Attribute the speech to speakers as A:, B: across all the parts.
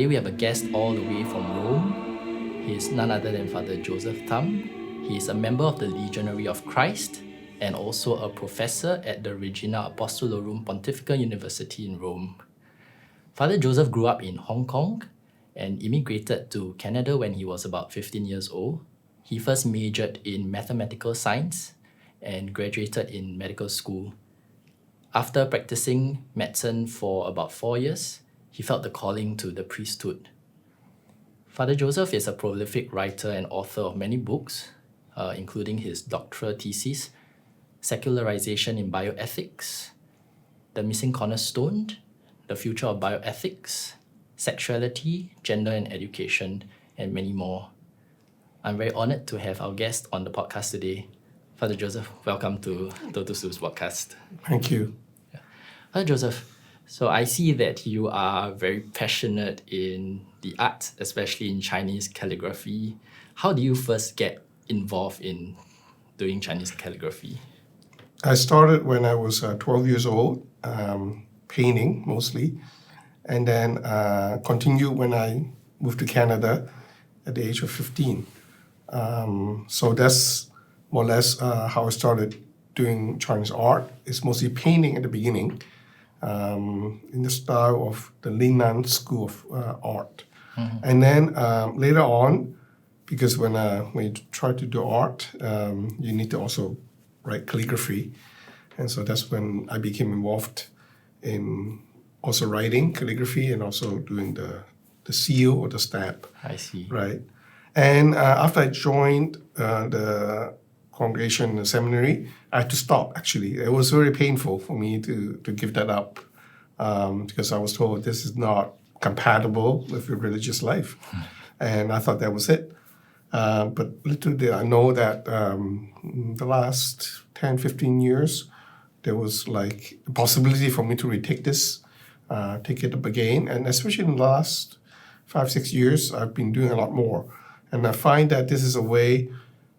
A: Today we have a guest all the way from Rome. He is none other than Father Joseph Tham. He is a member of the Legionaries of Christ and also a professor at the Regina Apostolorum Pontifical University in Rome. Father Joseph grew up in Hong Kong and immigrated to Canada when he was about 15 years old. He first majored in mathematical science and graduated in medical school. After practicing medicine for about 4 years, he felt the calling to the priesthood. Father Joseph is a prolific writer and author of many books, including his doctoral thesis, Secularization in Bioethics, The Missing Cornerstone, The Future of Bioethics, Sexuality, Gender and Education, and many more. I'm very honored to have our guest on the podcast today. Father Joseph, welcome to Totus Tuus podcast.
B: Thank you.
A: Father Joseph, so I see that you are very passionate in the arts, especially in Chinese calligraphy. How do you first get involved in doing Chinese calligraphy?
B: I started when I was 12 years old, painting mostly, and then continued when I moved to Canada at the age of 15. So that's more or less how I started doing Chinese art. It's mostly painting at the beginning, in the style of the Lingnan School of Art. Mm-hmm. And then later on, because when you try to do art, you need to also write calligraphy. And so that's when I became involved in also writing calligraphy and also doing the seal or the stamp.
A: I see.
B: Right. And after I joined the congregation in the seminary, I had to stop, actually. It was very painful for me to give that up because I was told this is not compatible with your religious life. And I thought that was it. But little did I know that the last 10, 15 years, there was like a possibility for me to retake this, take it up again. And especially in the last 5, 6 years, I've been doing a lot more. And I find that this is a way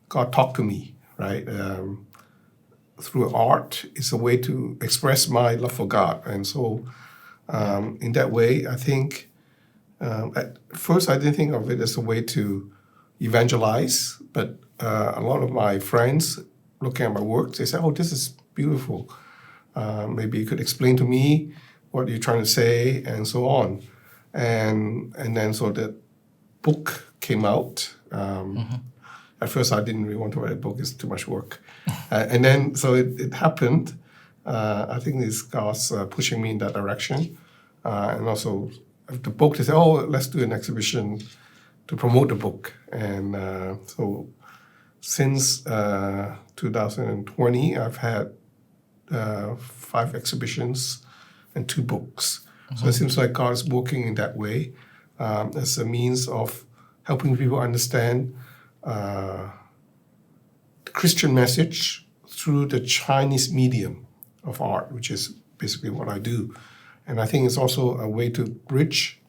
B: God talked to me, right? Through art, it's a way to express my love for God. And so in that way, I think, at first I didn't think of it as a way to evangelize, but a lot of my friends looking at my work, they said, oh, this is beautiful. Maybe you could explain to me what you're trying to say and so on. And then so the book came out. At first, I didn't really want to write a book. It's too much work. And then, so it happened. I think it's God's pushing me in that direction. And also, the book, they said, oh, let's do an exhibition to promote the book. And so since 2020, I've had 5 exhibitions and 2 books. Mm-hmm. So it seems like God is working in that way as a means of helping people understand the Christian message through the Chinese medium of art, which is basically what I do. And I think it's also a way to bridge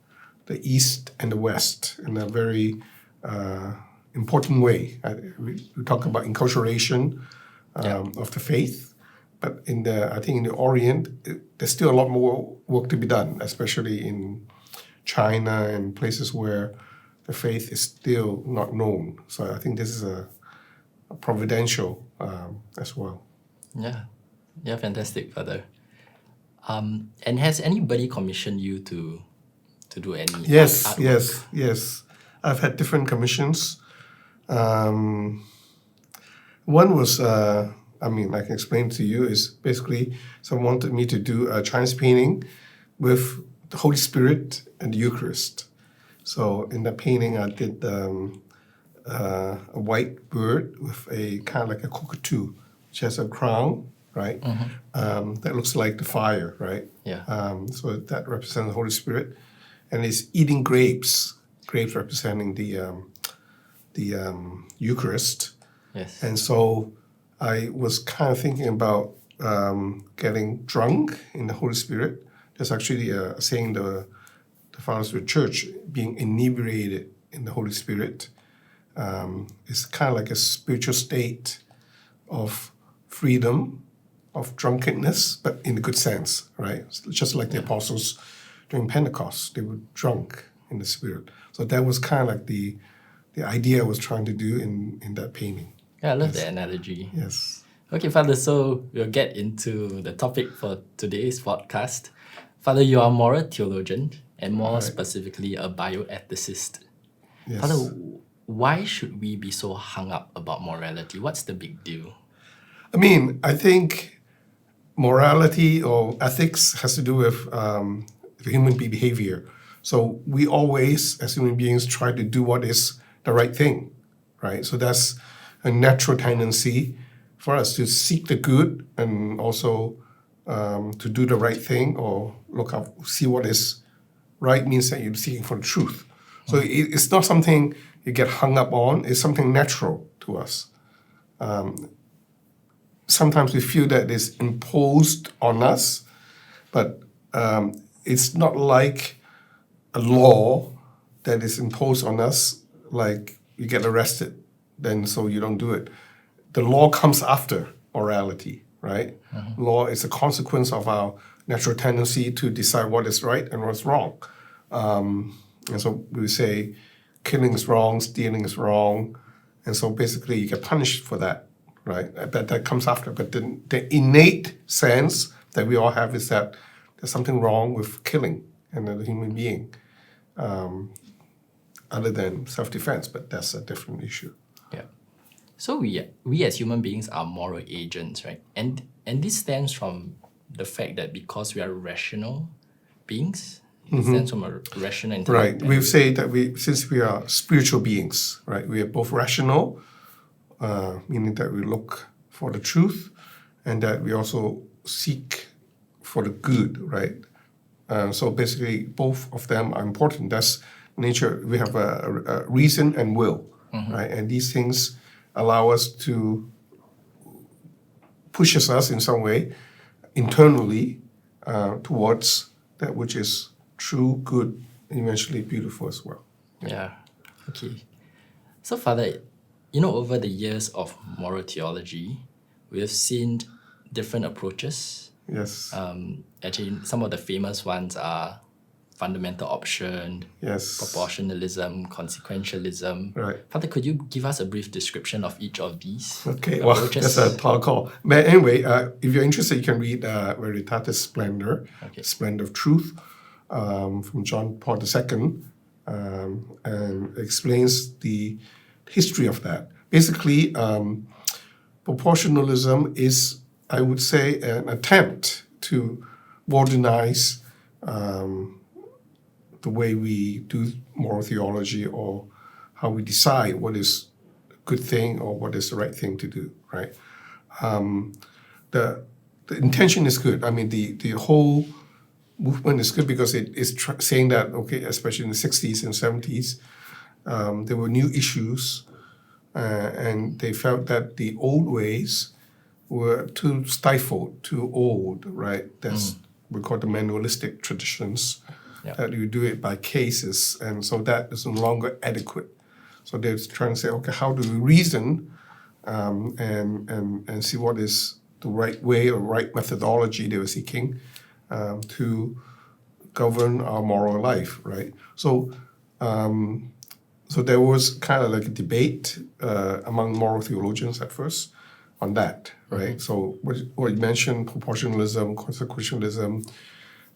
B: the East and the West in a very important way. We talk about enculturation of the faith, but I think in the Orient, there's still a lot more work to be done, especially in China and places where the faith is still not known. So I think this is a providential as well.
A: Yeah, fantastic, Father. And has anybody commissioned you to do any artwork?
B: Yes. I've had different commissions. One was, I can explain to you, is basically someone wanted me to do a Chinese painting with the Holy Spirit and the Eucharist. So in that painting, I did a white bird with a kind of like a cockatoo, which has a crown, right? Mm-hmm. That looks like the fire, right?
A: Yeah.
B: So that represents the Holy Spirit, and it's eating grapes representing the Eucharist.
A: Yes.
B: And so I was kind of thinking about getting drunk in the Holy Spirit. There's actually a saying the fathers of the church, being inebriated in the Holy Spirit, is kind of like a spiritual state of freedom, of drunkenness, but in a good sense, right? Just like the apostles during Pentecost, they were drunk, in the spirit. So that was kind of like the idea I was trying to do in that painting.
A: Yeah, I love the analogy.
B: Yes.
A: Okay, Father, so we'll get into the topic for today's podcast. Father, you are a moral theologian and more specifically a bioethicist.
B: Yes.
A: Father, why should we be so hung up about morality? What's the big deal?
B: I mean, I think morality or ethics has to do with human behavior. So we always, as human beings, try to do what is the right thing, right? So that's a natural tendency for us to seek the good and also to do the right thing or look up, see what is right means that you're seeking for the truth. So it's not something you get hung up on, it's something natural to us. Sometimes we feel that it's imposed on us, but it's not like a law that is imposed on us, like you get arrested, then so you don't do it. The law comes after morality, right? Law is a consequence of our natural tendency to decide what is right and what's wrong. And so we say killing is wrong, stealing is wrong, and so basically you get punished for that, right? That comes after. But the innate sense that we all have is that there's something wrong with killing another human being, other than self-defense, but that's a different issue.
A: Yeah. So we as human beings are moral agents, right? And this stems from the fact that because we are rational beings, it stems from a rational intellect.
B: Right. We say that since we are spiritual beings, right? We are both rational, meaning that we look for the truth, and that we also seek for the good, right? So basically, both of them are important. That's nature. We have a reason and will, right? And these things allow us to pushes us in some way internally towards that which is true, good, and eventually beautiful as well.
A: Yeah. Okay. So, Father, over the years of moral theology, we have seen different approaches.
B: Yes.
A: Actually, some of the famous ones are fundamental option,
B: Yes.
A: proportionalism, consequentialism.
B: Right.
A: Father, could you give us a brief description of each of these?
B: Okay, well,
A: approaches?
B: that's a tall call. But anyway, if you're interested, you can read Veritatis Splendour, Splendour of Truth, from John Paul II, and explains the history of that. Basically, proportionalism is, I would say, an attempt to modernize the way we do moral theology or how we decide what is a good thing or what is the right thing to do, right? The intention is good. I mean, the whole movement is good because it is saying that, okay, especially in the 60s and 70s, there were new issues and they felt that the old ways were too stifled, too old, right? That's we call the manualistic traditions, that you do it by cases, and so that is no longer adequate. So they're trying to say, okay, how do we reason and see what is the right way or right methodology they were seeking to govern our moral life, right? So so there was kind of like a debate among moral theologians at first on that, right? So what you mentioned, proportionalism, consequentialism,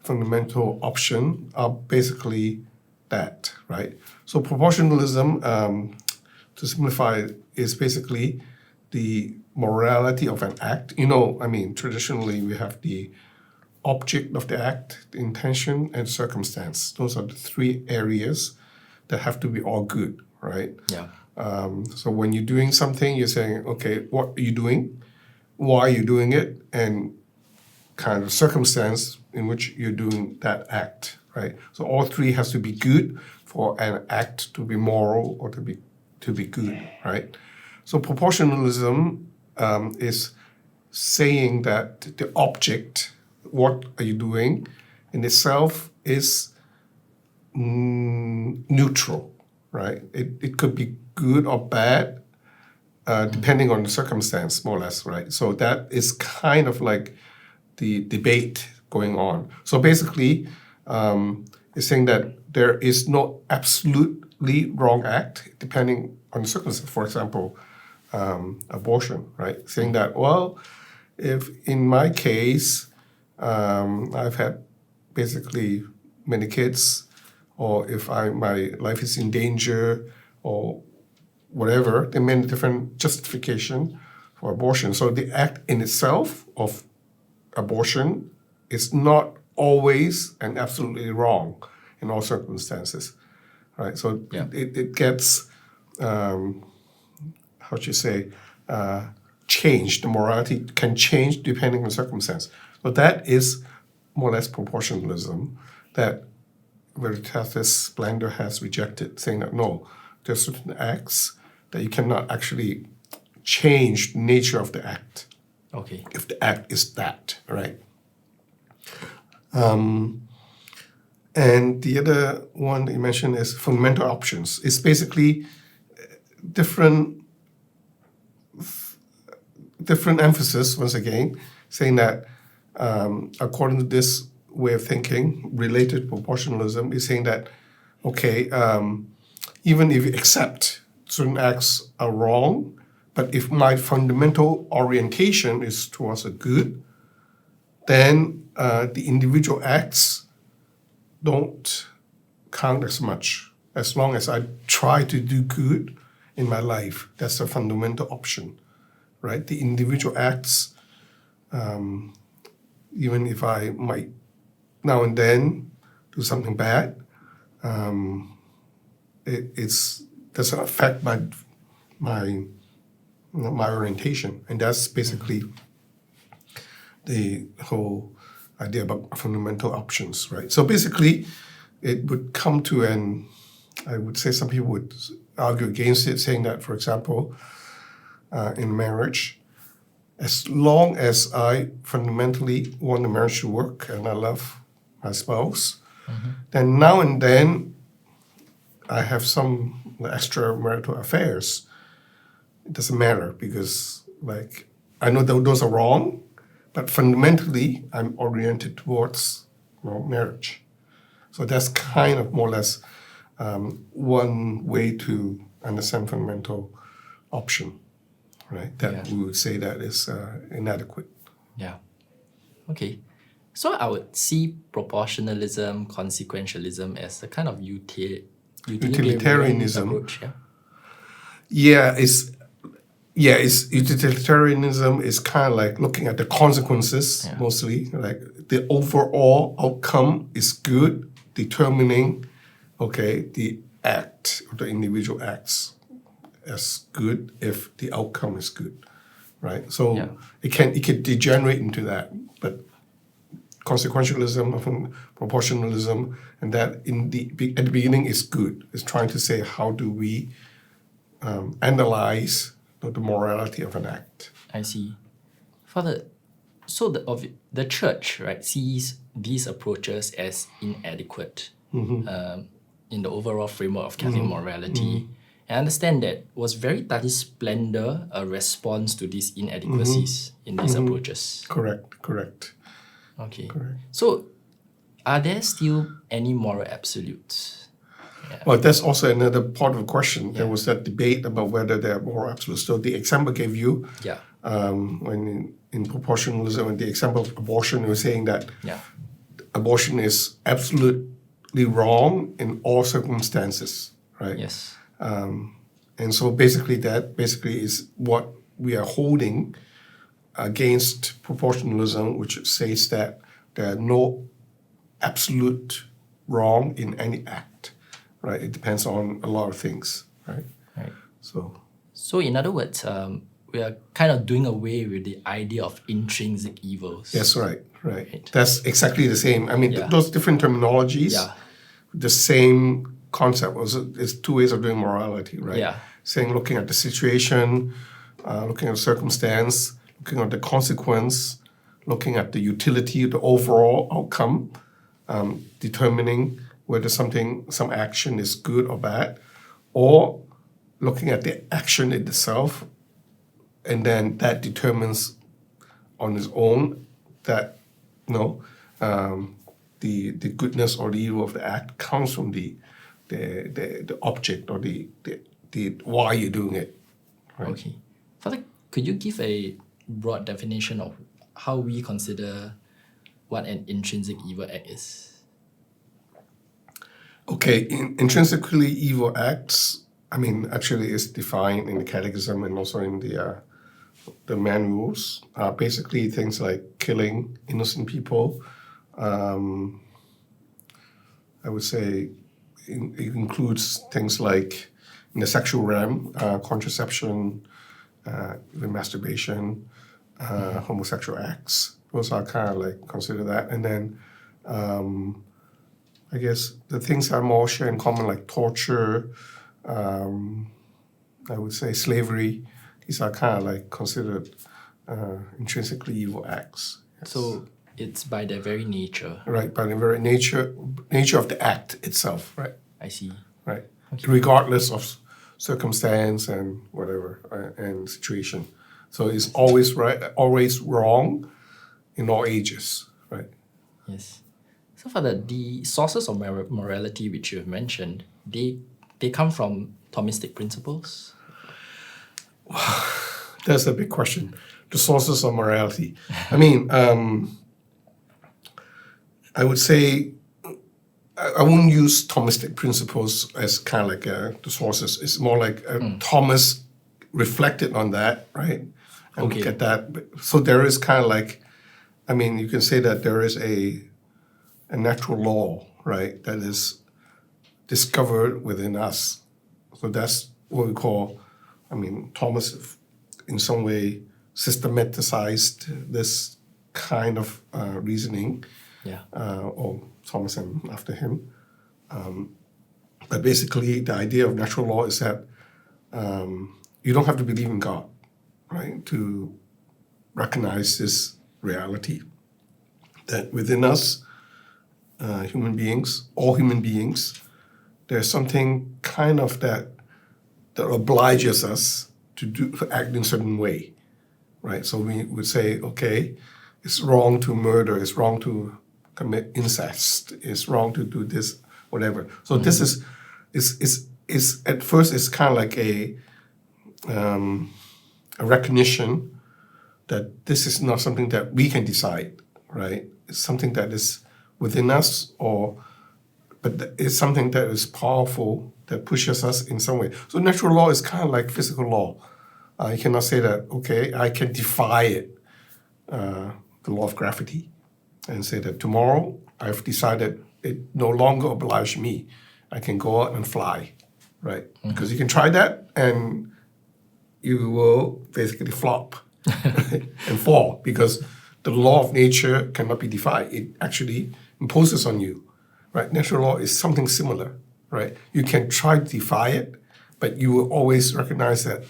B: fundamental option are basically that, right? So proportionalism, to simplify, is basically the morality of an act. Traditionally we have the object of the act, the intention, and circumstance. Those are the three areas that have to be all good, right?
A: Yeah.
B: So when you're doing something, you're saying, okay, what are you doing? Why are you doing it? And kind of circumstance in which you're doing that act, right? So all three has to be good for an act to be moral or to be good, right? So proportionalism is saying that the object, what are you doing, in itself is neutral, right? It could be good or bad, depending on the circumstance, more or less, right? So that is kind of like the debate going on. So basically, It's saying that there is no absolutely wrong act depending on the circumstances. For example, abortion, right? Saying that, well, if in my case, I've had basically many kids, or if my life is in danger, or whatever, there are many different justification for abortion. So the act in itself of abortion is not always and absolutely wrong in all circumstances, right? So it gets, how should you say, changed. The morality can change depending on circumstance. So that is more or less proportionalism that Veritatis Splendour has rejected, saying that no, there are certain acts that you cannot actually change the nature of the act.
A: Okay.
B: If the act is that, right? And the other one that you mentioned is fundamental options. It's basically different emphasis, once again, saying that according to this way of thinking, related proportionalism is saying that, okay, even if you accept certain acts are wrong, but if my fundamental orientation is towards a good, then the individual acts don't count as much. As long as I try to do good in my life, that's a fundamental option, right? The individual acts, even if I might now and then do something bad, it doesn't affect my orientation, and that's basically the whole idea about fundamental options, right? So basically, it would come to I would say some people would argue against it, saying that, for example, in marriage, as long as I fundamentally want the marriage to work and I love my spouse, then now and then I have some extramarital affairs. It doesn't matter because, like, I know that those are wrong, but fundamentally I'm oriented towards marriage. So that's kind of more or less one way to understand fundamental option, right? That we would say that is inadequate.
A: Yeah. Okay. So I would see proportionalism, consequentialism as a kind of utilitarianism approach.
B: Utilitarianism is kind of like looking at the consequences mostly, like the overall outcome is good, determining, the act or the individual acts as good if the outcome is good, right? So it can degenerate into that, but consequentialism, proportionalism, and that at the beginning is good. It's trying to say how do we analyze the morality of an act.
A: I see. Father, so the church, right, sees these approaches as inadequate in the overall framework of Catholic morality. I understand that was Veritatis Splendour a response to these inadequacies in these approaches?
B: Correct.
A: Okay.
B: Correct.
A: So, are there still any moral absolutes?
B: Well, that's also another part of the question. There was that debate about whether there are moral absolutes. So the example I gave you, when in proportionalism, and the example of abortion, you were saying that abortion is absolutely wrong in all circumstances, right?
A: Yes.
B: And so basically that is what we are holding against proportionalism, which says that there are no absolute wrong in any act, right? It depends on a lot of things, right?
A: Right.
B: So
A: in other words, we are kind of doing away with the idea of intrinsic evils.
B: yes, right. That's exactly the same. I mean, those different terminologies, the same concept. It's two ways of doing morality, right?
A: Yeah.
B: Saying, looking at the situation, looking at the circumstance, looking at the consequence, looking at the utility, the overall outcome, determining whether some action is good or bad, or looking at the action itself, and then that determines on its own that the goodness or the evil of the act comes from the object or the why you're doing it. Right?
A: Okay. Father, could you give a broad definition of how we consider what an intrinsic evil act is?
B: Okay, intrinsically evil acts, I mean, actually is defined in the Catechism and also in the manuals. Basically things like killing innocent people. I would say it includes things like in the sexual realm, contraception, even masturbation, homosexual acts. Those are kind of like consider that. And then I guess the things that more share in common, like torture, I would say slavery, these are kind of like considered intrinsically evil acts. Yes.
A: So it's by their very nature.
B: Right, by the very nature of the act itself, right?
A: I see.
B: Right.
A: Okay.
B: Regardless of circumstance and whatever and situation. So it's always right, always wrong in all ages, right?
A: Yes. So Father, the sources of morality which you have mentioned, they come from Thomistic principles?
B: That's a big question. The sources of morality. I mean, I would say I wouldn't use Thomistic principles as kind of like the sources. It's more like Thomas reflected on that, right? And
A: Okay.
B: look at that. So there is kind of like, I mean, you can say that there is a natural law, right, that is discovered within us. So that's what we call, I mean, Thomas in some way systematized this kind of reasoning.
A: Yeah.
B: Or Thomas and after him. But basically, the idea of natural law is that you don't have to believe in God, right, to recognize this reality that within us, human beings, all human beings, there's something kind of that obliges us to act in a certain way, right? So we would say, okay, it's wrong to murder, it's wrong to commit incest, it's wrong to do this, whatever. So this is at first it's kind of like a recognition that this is not something that we can decide, right? It's something that is within us, but it's something that is powerful, that pushes us in some way. So natural law is kind of like physical law. You cannot say that, okay, I can defy it, the law of gravity, and say that tomorrow I've decided it no longer obliges me. I can go out and fly, right? Because you can try that and you will basically flop and fall because the law of nature cannot be defied. It actually imposes on you, right? Natural law is something similar, right? You can try to defy it, but you will always recognize that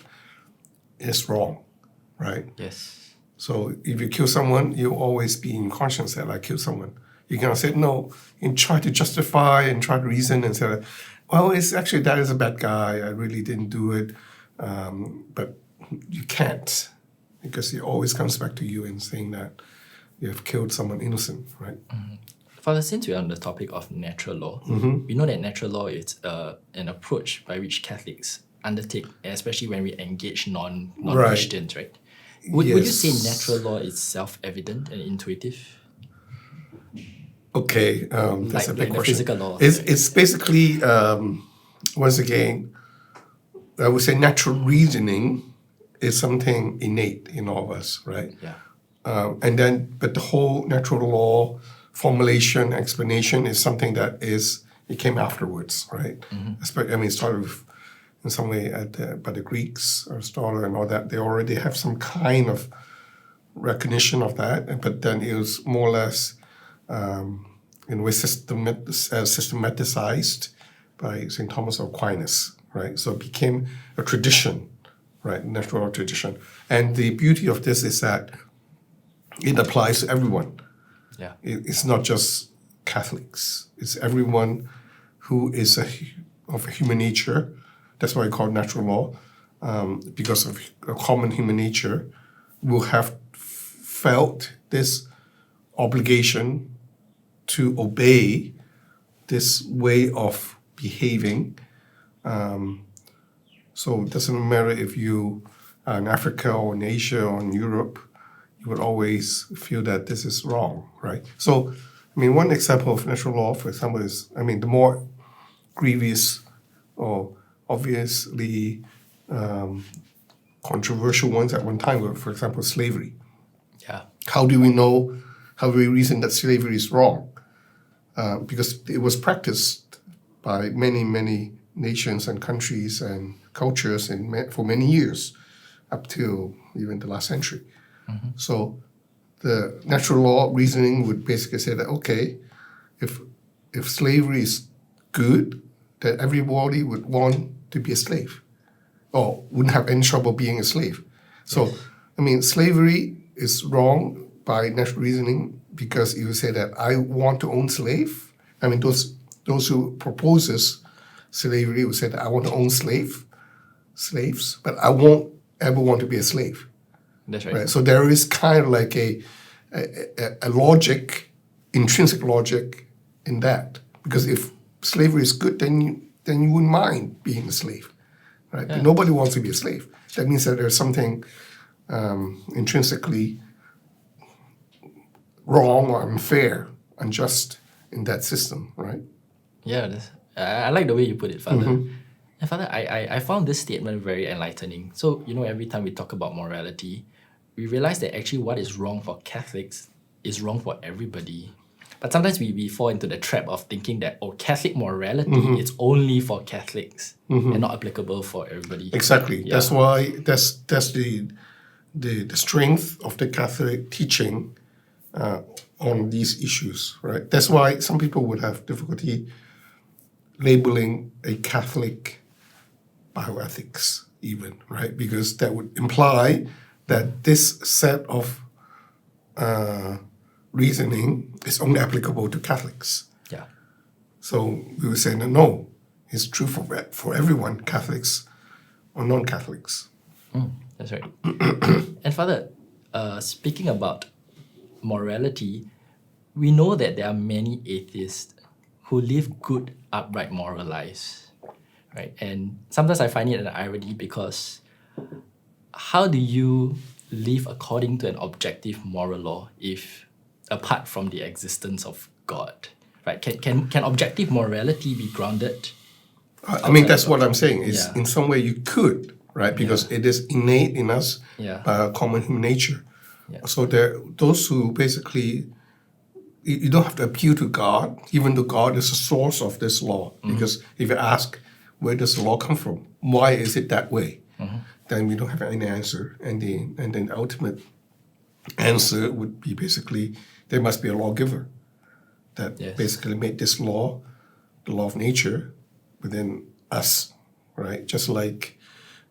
B: it's wrong, right?
A: Yes.
B: So if you kill someone, you'll always be in conscience that I killed someone. You cannot say no and try to justify and try to reason and say, well, it's actually that is a bad guy. I really didn't do it. But you can't because it always comes back to you in saying that you have killed someone innocent, right?
A: Father, since we're on the topic of natural law, we know that natural law is an approach by which Catholics undertake, especially when we engage non-Christians, right? Would you say natural law is self-evident and intuitive?
B: Okay, that's a big
A: the
B: question.
A: physical laws.
B: It's basically, once again, I would say natural reasoning is something innate in all of us, right?
A: Yeah.
B: But the whole natural law formulation, explanation is something that it came afterwards, right? I mean, it started with, in some way by the Greeks, Aristotle and all that. They already have some kind of recognition of that, but then it was more or less in a way systematized by St. Thomas of Aquinas, right? So it became a tradition, right? Natural tradition. And the beauty of this is that it applies to everyone.
A: Yeah.
B: It's not just Catholics. It's everyone who is of a human nature. That's why I call it natural law, because of a common human nature, will have felt this obligation to obey this way of behaving. So it doesn't matter if you are in Africa or in Asia or in Europe, you would always feel that this is wrong, right? So, I mean, one example of natural law, for example, is, I mean, the more grievous or obviously controversial ones at one time were, for example, slavery.
A: Yeah.
B: How do we reason that slavery is wrong? Because it was practiced by many, many nations and countries and cultures for many years, up till even the last century.
A: Mm-hmm.
B: So the natural law reasoning would basically say that, okay, if slavery is good, then everybody would want to be a slave or wouldn't have any trouble being a slave. So,
A: Yes.
B: I mean, slavery is wrong by natural reasoning because you say that I want to own slave. I mean, those who proposes slavery would say that I want to own slaves, but I won't ever want to be a slave.
A: That's right.
B: Right? So there is kind of like a logic, intrinsic logic in that. Because if slavery is good, then you wouldn't mind being a slave, right?
A: Yeah.
B: But nobody wants to be a slave. That means that there's something intrinsically wrong or unfair, unjust in that system, right?
A: Yeah, I like the way you put it, Father.
B: Mm-hmm.
A: And Father, I found this statement very enlightening. So, every time we talk about morality, we realize that actually what is wrong for Catholics is wrong for everybody. But sometimes we fall into the trap of thinking that, Catholic morality is only for Catholics and not applicable for everybody.
B: Exactly.
A: Yeah.
B: That's why that's the strength of the Catholic teaching on these issues, right? That's why some people would have difficulty labeling a Catholic bioethics even, right? Because that would imply that this set of reasoning is only applicable to Catholics.
A: Yeah.
B: So we would say, no, it's true for everyone, Catholics or non-Catholics.
A: That's right. And Father, speaking about morality, we know that there are many atheists who live good, upright, moral lives, right? And sometimes I find it an irony because how do you live according to an objective moral law if apart from the existence of God, right? Can objective morality be grounded?
B: I mean, that's what I'm saying. Is
A: Yeah.
B: in some way you could, right? Because it is innate in us
A: Yeah.
B: by our common human nature.
A: Yeah.
B: So those who basically, you don't have to appeal to God, even though God is the source of this law. Because if you ask, where does the law come from? Why is it that way? Then we don't have any answer. And then the ultimate answer would be basically, there must be a lawgiver that basically made this law, the law of nature, within us, right? Just like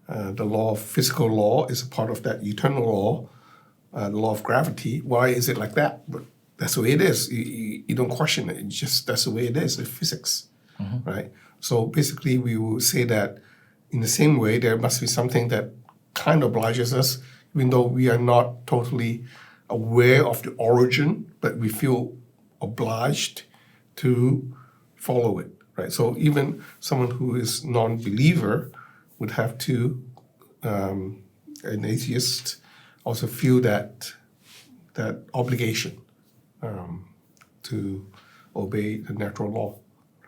B: the law of physical law is a part of that eternal law, the law of gravity. Why is it like that? But that's the way it is. You don't question it. It's just that's the way it is. It's physics, right? So basically, we will say that in the same way, there must be something that kind of obliges us, even though we are not totally aware of the origin, but we feel obliged to follow it, right? So even someone who is non-believer would have to, an atheist, also feel that obligation to obey the natural law.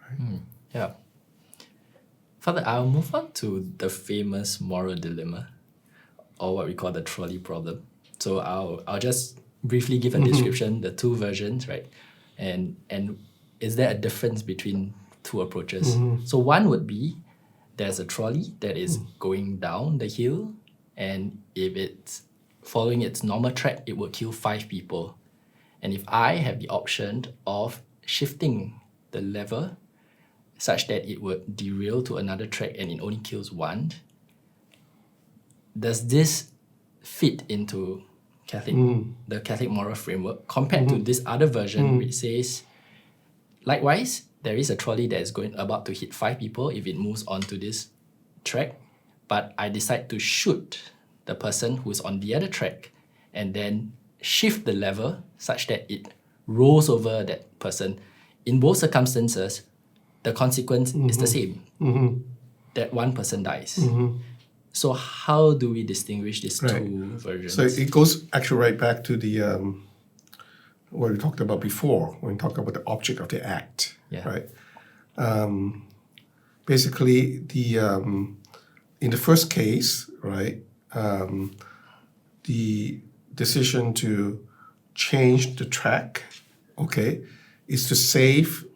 B: Right?
A: Yeah. Father, I'll move on to the famous moral dilemma, or what we call the trolley problem. So I'll just briefly give a description, the two versions, right? And is there a difference between two approaches? So one would be there's a trolley that is going down the hill, and if it's following its normal track, it would kill 5 people. And if I have the option of shifting the lever such that it would derail to another track and it only kills 1, does this fit into the Catholic moral framework compared to this other version which says, likewise, there is a trolley that is about to hit 5 people if it moves onto this track, but I decide to shoot the person who's on the other track and then shift the lever such that it rolls over that person, in both circumstances, the consequence is the same. That one person dies. So how do we distinguish these two versions?
B: So it goes actually right back to the what we talked about before when we talked about the object of the act, right? Basically, in the first case, right, the decision to change the track, okay, is to save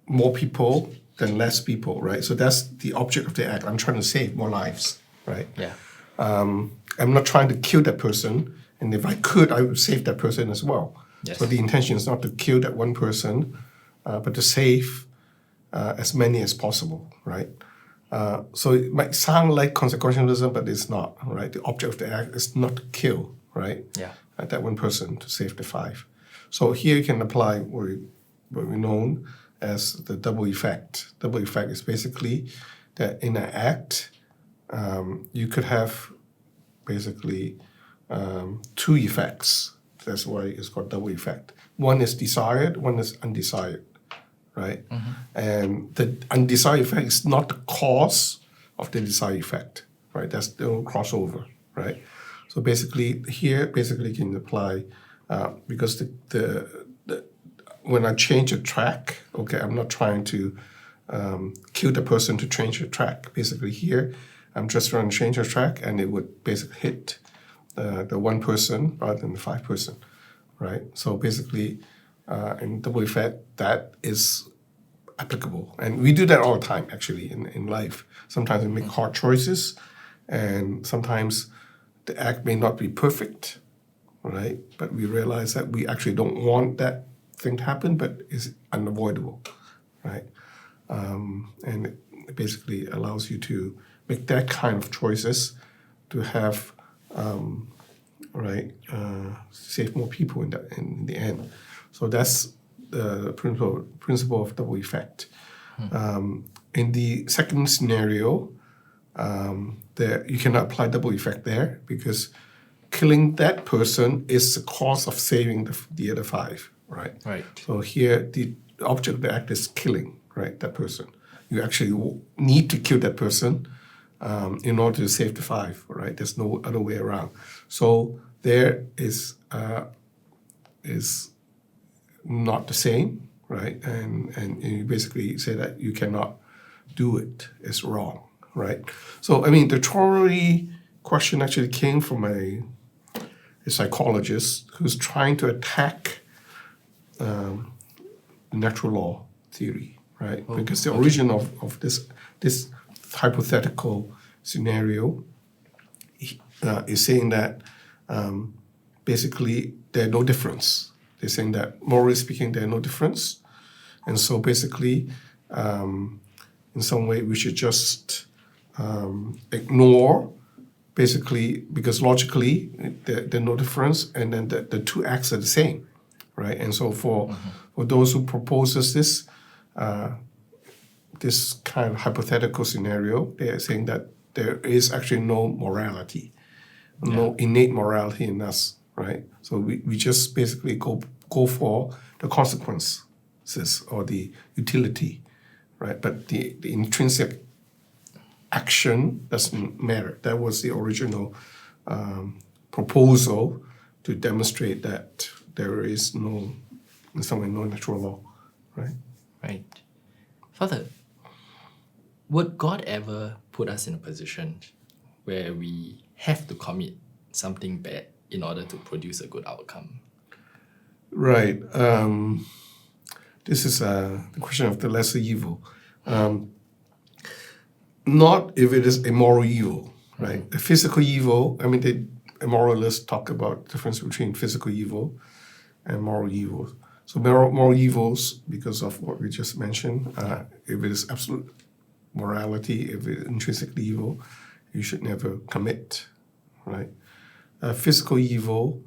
B: more people than less people, right? So that's the object of the act. I'm trying to save more lives, right?
A: Yeah.
B: I'm not trying to kill that person, and if I could, I would save that person as well.
A: Yes.
B: So the intention is not to kill that one person, but to save as many as possible, right? So it might sound like consequentialism, but it's not, right? The object of the act is not to kill, right?
A: Yeah.
B: That one person to save the five. So here you can apply what we know as the double effect. Double effect is basically that in an act, you could have basically two effects. That's why it's called double effect. One is desired, one is undesired, right? And the undesired effect is not the cause of the desired effect, right? That's the crossover, right? So basically here, you can apply, because when I change a track, okay, I'm not trying to kill the person to change the track. Basically here, I'm just trying to change the track, and it would basically hit the one person rather than the five person, right? So basically, in double effect, that is applicable. And we do that all the time, actually, in life. Sometimes we make hard choices, and sometimes the act may not be perfect, right? But we realize that we actually don't want that thing to happen, but it's unavoidable, right? And it basically allows you to make that kind of choices to have, save more people in the end. So that's the principle of double effect. In the second scenario, there you cannot apply double effect there because killing that person is the cause of saving the other five, right?
A: Right.
B: So here the object of the act is killing, right, that person. You actually need to kill that person in order to save the five, right? There's no other way around. So there is not the same, right? And you basically say that you cannot do it. It's wrong, right? So I mean, the trolley question actually came from a psychologist who's trying to attack natural law theory, right? Because the origin of this hypothetical scenario is saying that basically there's no difference. They're saying that morally speaking, there's no difference. And so basically, in some way, we should just ignore, basically, because logically, there's no difference, and then the two acts are the same, right? And so for those who proposes this kind of hypothetical scenario, they are saying that there is actually no morality, no innate morality in us, right? So we just basically go for the consequences or the utility, right? But the intrinsic action doesn't matter. That was the original proposal to demonstrate that there is no natural law, right?
A: Right. Father, would God ever put us in a position where we have to commit something bad in order to produce a good outcome?
B: Right. This is the question of the lesser evil. Not if it is a moral evil, right? A physical evil, I mean, the moralists talk about the difference between physical evil and moral evil. So moral evils, because of what we just mentioned, if it is absolute morality, if it is intrinsically evil, you should never commit, right? Physical evil,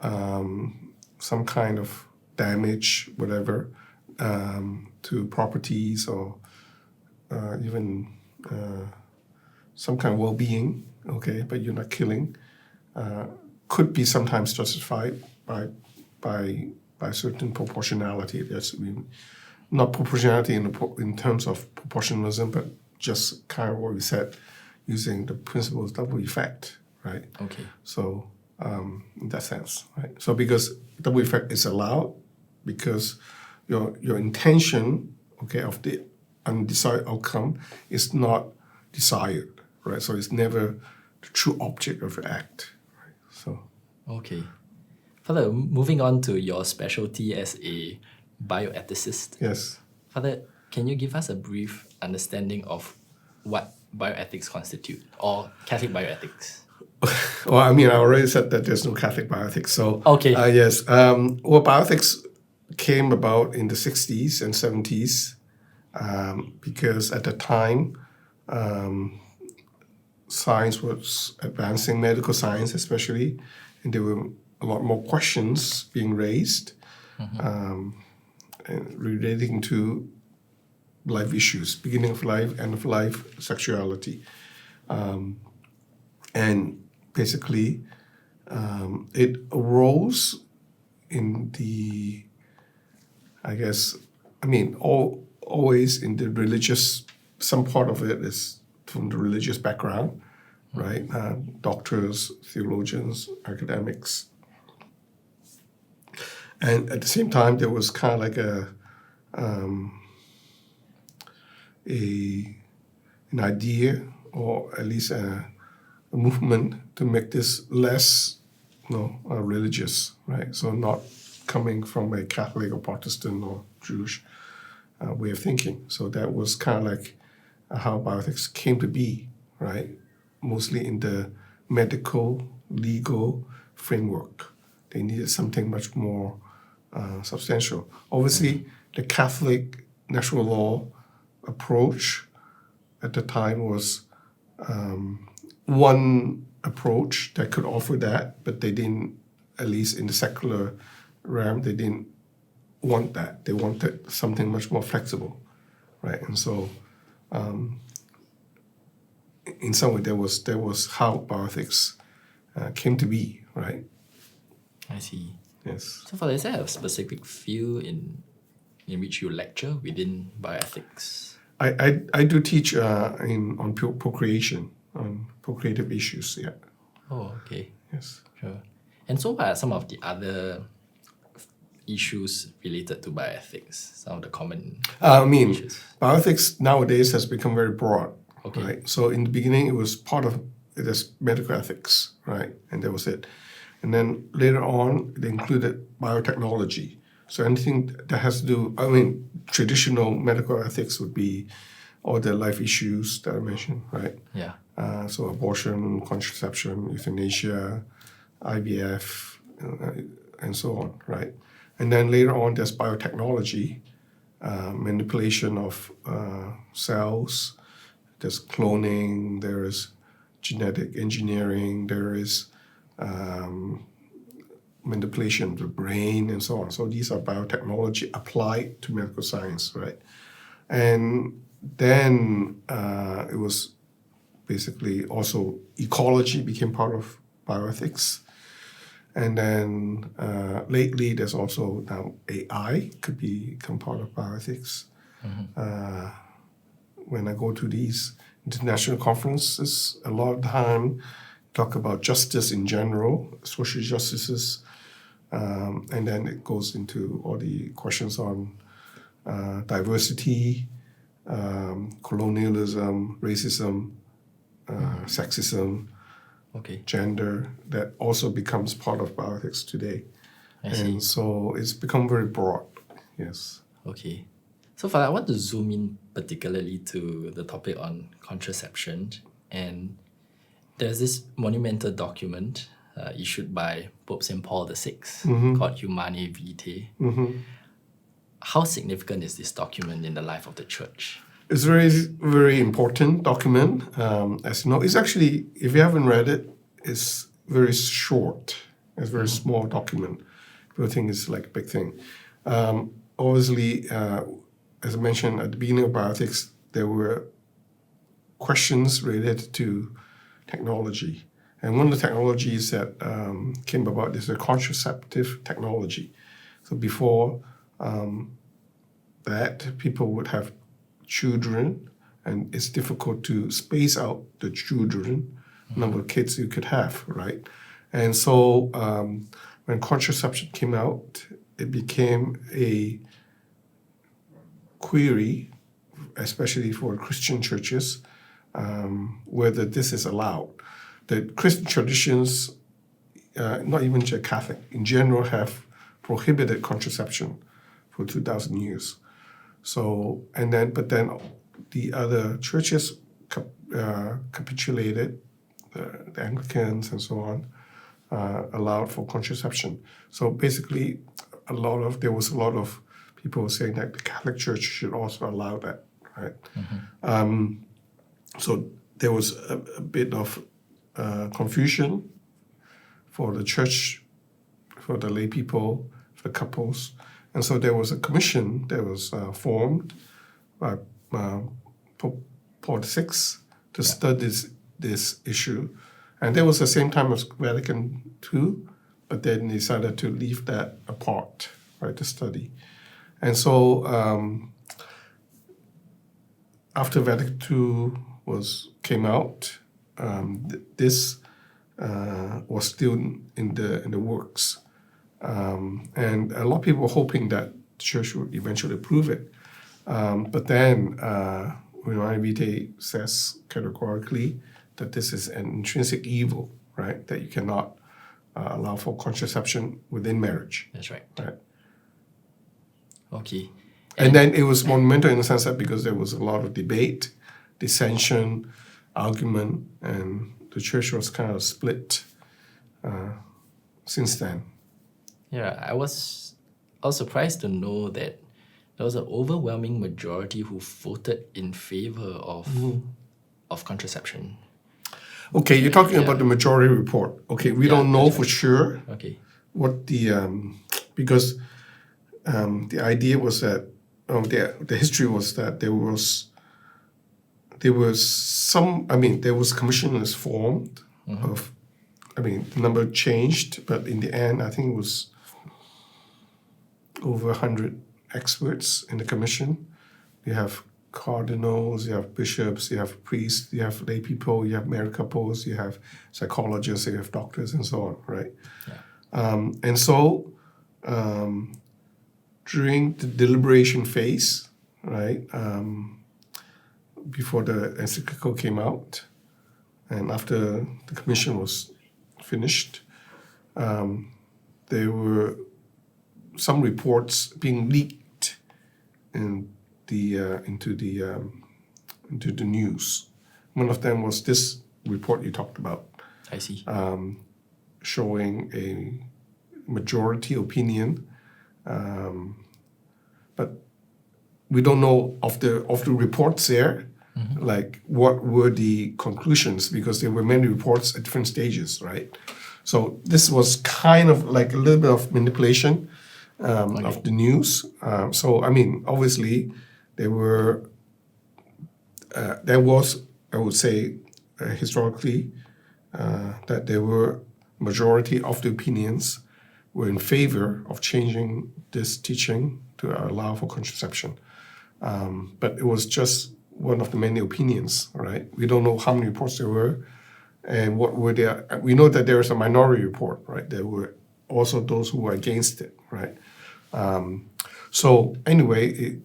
B: some kind of damage, whatever, to properties or even some kind of well-being, okay, but you're not killing, could be sometimes justified by by a certain proportionality. Not proportionality in terms of proportionalism, but just kind of what we said, using the principle of double effect, right?
A: Okay.
B: So in that sense, right? So because double effect is allowed, because your intention, okay, of the undesired outcome is not desired, right? So it's never the true object of your act, right? So.
A: Okay. Father, moving on to your specialty as a bioethicist.
B: Yes.
A: Father, can you give us a brief understanding of what bioethics constitute, or Catholic bioethics?
B: Well, I mean, I already said that there's no Catholic bioethics. So,
A: Okay.
B: Yes. Well, bioethics came about in the 60s and 70s because at the time, science was advancing, medical science especially, and there were a lot more questions being raised relating to life issues, beginning of life, end of life, sexuality. And basically, it arose in the, always in the religious, some part of it is from the religious background, right? Doctors, theologians, academics. And at the same time, there was kind of like an idea, or at least a movement to make this less, religious, right? So not coming from a Catholic or Protestant or Jewish way of thinking. So that was kind of like how bioethics came to be, right? Mostly in the medical, legal framework. They needed something much more substantial. Obviously, the Catholic natural law approach at the time was one approach that could offer that, but they didn't, at least in the secular realm, they didn't want that. They wanted something much more flexible, right? And so, in some way, that was how bioethics came to be, right?
A: I see.
B: Yes.
A: So, Father, is there a specific field in which you lecture within bioethics?
B: I do teach on procreation, on procreative issues, yeah.
A: Oh, okay.
B: Yes.
A: Sure. And so what are some of the other issues related to bioethics? Some of the common issues?
B: Bioethics nowadays has become very broad,
A: Okay.
B: right? So in the beginning, it was part of it as medical ethics, right? And that was it. And then later on, it included biotechnology. So anything that has to do, traditional medical ethics would be all the life issues that I mentioned, right?
A: Yeah.
B: So abortion, contraception, euthanasia, IVF, and so on, right? And then later on, there's biotechnology, manipulation of cells. There's cloning. There is genetic engineering. There is manipulation of the brain, and so on. So these are biotechnology applied to medical science, right? And then it was basically also ecology became part of bioethics. And then lately, there's also now AI could become part of bioethics. When I go to these international conferences, a lot of the time talk about justice in general, social justices, and then it goes into all the questions on diversity, colonialism, racism, sexism,
A: Okay.
B: gender, that also becomes part of bioethics today.
A: I see.
B: And so it's become very broad, yes.
A: Okay. So, Father, I want to zoom in particularly to the topic on contraception. And there's this monumental document issued by Pope St. Paul VI called Humanae Vitae. How significant is this document in the life of the Church?
B: It's a very, very important document. As you know, it's actually, if you haven't read it, it's very short. It's a very small document. People think it's like a big thing. Obviously, as I mentioned at the beginning of bioethics, there were questions related to technology. And one of the technologies that came about is a contraceptive technology. So before that, people would have children, and it's difficult to space out the children, number of kids you could have, right? And so when contraception came out, it became a query, especially for Christian churches, whether this is allowed. The Christian traditions, not even the Catholic, in general have prohibited contraception for 2,000 years. So, but then the other churches capitulated, the Anglicans and so on, allowed for contraception. So basically, there was a lot of people saying that the Catholic Church should also allow that, right? So there was a bit of confusion for the church, for the lay people, for the couples. And so there was a commission that was formed by Pope Paul VI to study this issue. And that was the same time as Vatican II, but then decided to leave that apart, right, to study. And so after Vatican II came out, this was still in the works. And a lot of people were hoping that the church would eventually approve it. But then Humanae Vitae says categorically that this is an intrinsic evil, right? That you cannot allow for contraception within marriage.
A: That's right.
B: Right.
A: Okay.
B: And then it was monumental in the sense that because there was a lot of debate, dissension, argument, and the church was kind of split since then.
A: Yeah, I was surprised to know that there was an overwhelming majority who voted in favor of contraception.
B: Okay, you're talking about the majority report. Okay, we don't know for sure what because the idea was that the history was that there was commissioners formed the number changed, but in the end I think it was over 100 experts in the commission. You have cardinals, you have bishops, you have priests, you have lay people, you have married couples, you have psychologists, you have doctors, and so on, right? Yeah. And so during the deliberation phase, right, before the encyclical came out, and after the commission was finished, there were some reports being leaked into the news. One of them was this report you talked about.
A: I see.
B: Showing a majority opinion, but we don't know of the reports there, like what were the conclusions, because there were many reports at different stages, right? So this was kind of like a little bit of manipulation of the news. So I mean, obviously, there was, I would say, historically, that there were majority of the opinions were in favor of changing this teaching to allow for contraception. But it was just one of the many opinions, right? We don't know how many reports there were and what were there. We know that there is a minority report, right? There were also those who were against it, right? So anyway,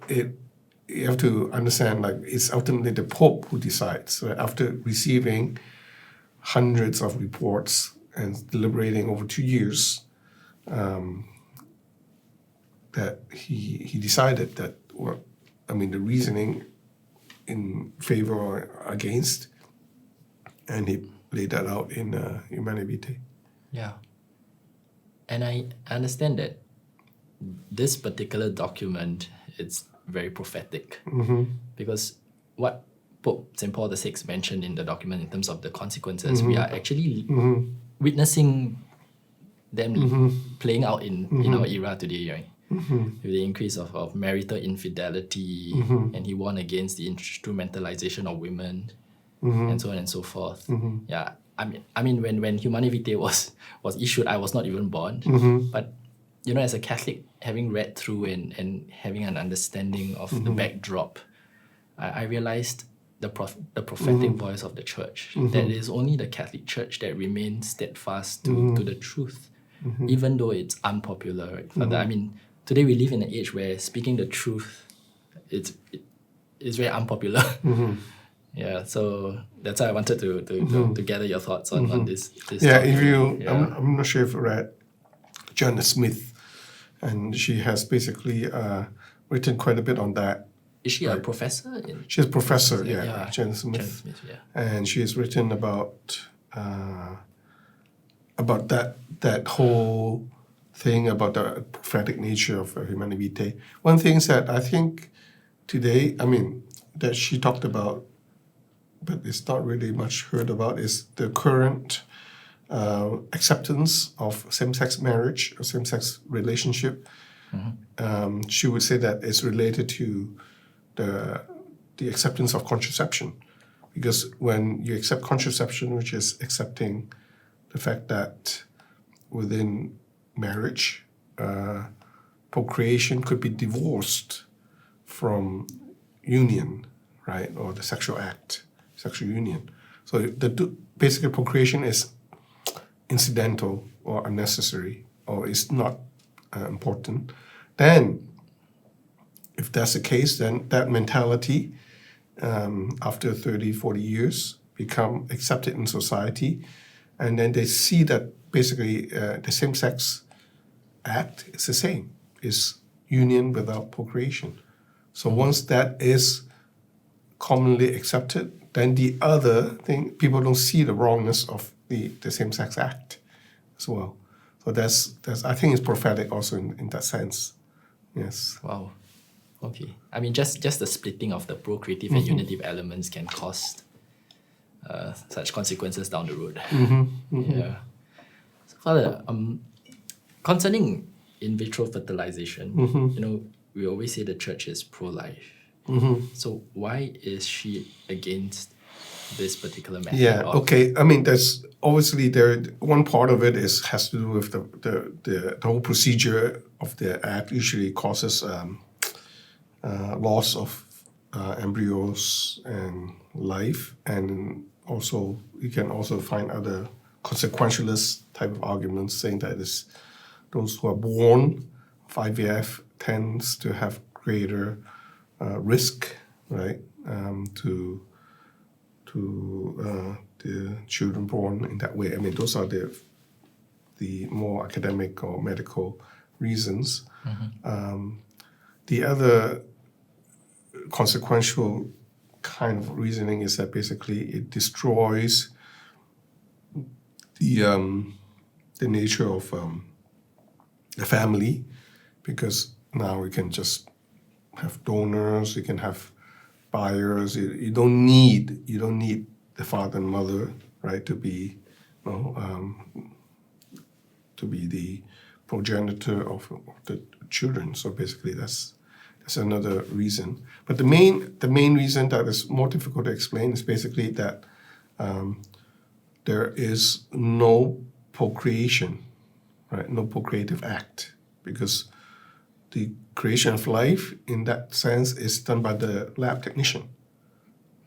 B: you have to understand, like, it's ultimately the Pope who decides, right? After receiving hundreds of reports and deliberating over 2 years, that he decided that, the reasoning in favor or against, and he laid that out in Humanae Vitae.
A: Yeah. And I understand that this particular document, it's very prophetic, because what Pope St. Paul VI mentioned in the document in terms of the consequences, we are actually witnessing them playing out in our era today, right? With the increase of marital infidelity, and he warned against the instrumentalization of women, and so on and so forth. Yeah, I mean, when Humanae Vitae was issued, I was not even born, but as a Catholic, having read through and having an understanding of the backdrop, I realized the prophetic voice of the church, that it is only the Catholic Church that remains steadfast to the truth, even though it's unpopular, right, Father? I mean, today we live in an age where speaking the truth, it's very unpopular. Yeah, so that's why I wanted to gather your thoughts on this
B: Yeah,
A: topic.
B: if you, I'm not sure if you read Joanna Smith, and she has basically written quite a bit on that.
A: Is she a professor?
B: She's a professor,
A: Yeah,
B: Joanna Smith.
A: Joanna Smith, yeah.
B: And she has written about that whole thing about the prophetic nature of Humanae Vitae. One thing that I think today, that she talked about, but it's not really much heard about, is the current acceptance of same-sex marriage or same-sex relationship. She would say that it's related to the acceptance of contraception, because when you accept contraception, which is accepting the fact that within marriage, procreation could be divorced from union, right, or the sexual act, sexual union. So basically procreation is incidental or unnecessary, or is not important. Then, if that's the case, then that mentality, after 30, 40 years, become accepted in society, and then they see that basically the same-sex act is the same, is union without procreation. So once that is commonly accepted, then the other thing, people don't see the wrongness of the same-sex act as well. So that's I think it's prophetic also in that sense. Yes.
A: Wow. Okay. I mean, just the splitting of the procreative and unitive elements can cause such consequences down the road. Yeah. So, Father, concerning in vitro fertilization, we always say the church is pro-life. So why is she against this particular method?
B: Yeah. Okay. There's obviously one part of it has to do with the whole procedure of the act. Usually causes loss of embryos and life, and also you can also find other consequentialist type of arguments saying that those who are born of IVF tends to have greater risk, right, to the children born in that way. Those are the more academic or medical reasons. The other consequential kind of reasoning is that basically it destroys the nature of the family, because now we can just have donors, you can have buyers. You don't need the father and mother, right, to be the progenitor of the children. So basically, that's another reason. But the main reason that is more difficult to explain is basically that there is no procreation, right? No procreative act, because the creation of life in that sense is done by the lab technician.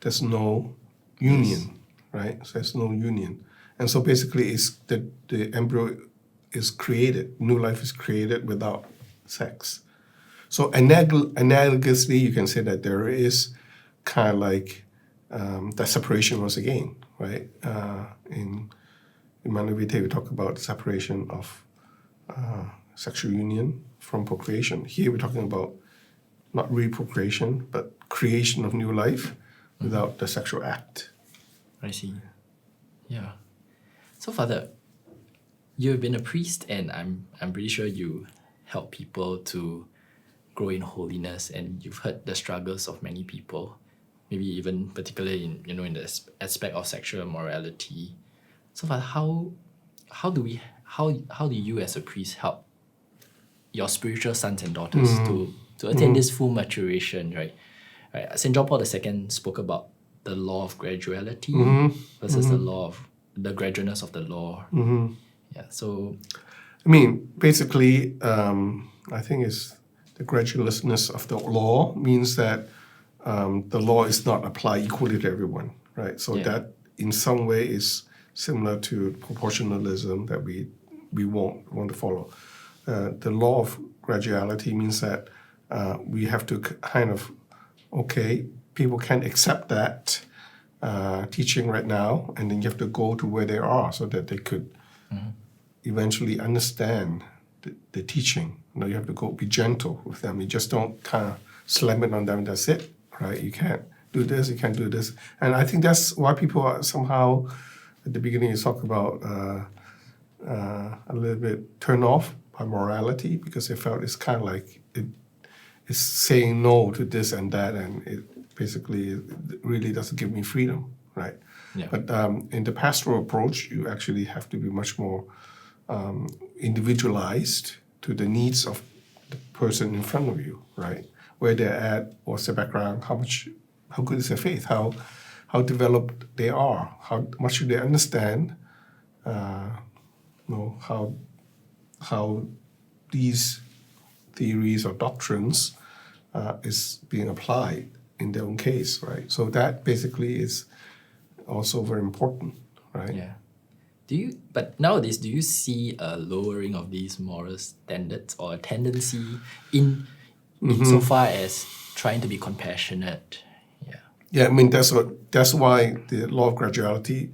B: There's no union, right? So there's no union. And so basically it's the embryo is created, new life is created without sex. So analogously, you can say that there is kind of like that separation once again, right? In Humanae Vitae, we talk about the separation of sexual union from procreation. Here we're talking about not reprocreation, but creation of new life without the sexual act.
A: I see. Yeah. So, Father, you've been a priest, and I'm pretty sure you help people to grow in holiness, and you've heard the struggles of many people, maybe even particularly in the aspect of sexual immorality. So, Father, how do you as a priest help your spiritual sons and daughters to attain this full maturation, right? St. John Paul II spoke about the law of graduality versus the law of the gradualness of the law. Yeah. So
B: I mean, basically, I think it's the gradualness of the law means that the law is not applied equally to everyone, right? So that in some way is similar to proportionalism that we won't want to follow. The law of graduality means that we have to kind of, people can accept that teaching right now, and then you have to go to where they are so that they could eventually understand the teaching. You have to go be gentle with them. You just don't kind of slam it on them, that's it, right? You can't do this, you can't do this. And I think that's why people are somehow, at the beginning you talk about a little bit turned off by morality, because they felt it's kind of like it's saying no to this and that, and it basically really doesn't give me freedom, right?
A: Yeah.
B: But in the pastoral approach, you actually have to be much more individualized to the needs of the person in front of you, right? Where they're at, what's their background, how good is their faith, how developed they are, how much do they understand, how these theories or doctrines is being applied in their own case, right? So that basically is also very important, right?
A: Yeah. But nowadays, do you see a lowering of these moral standards or a tendency in so far as trying to be compassionate? Yeah.
B: Yeah, I mean that's why the law of graduality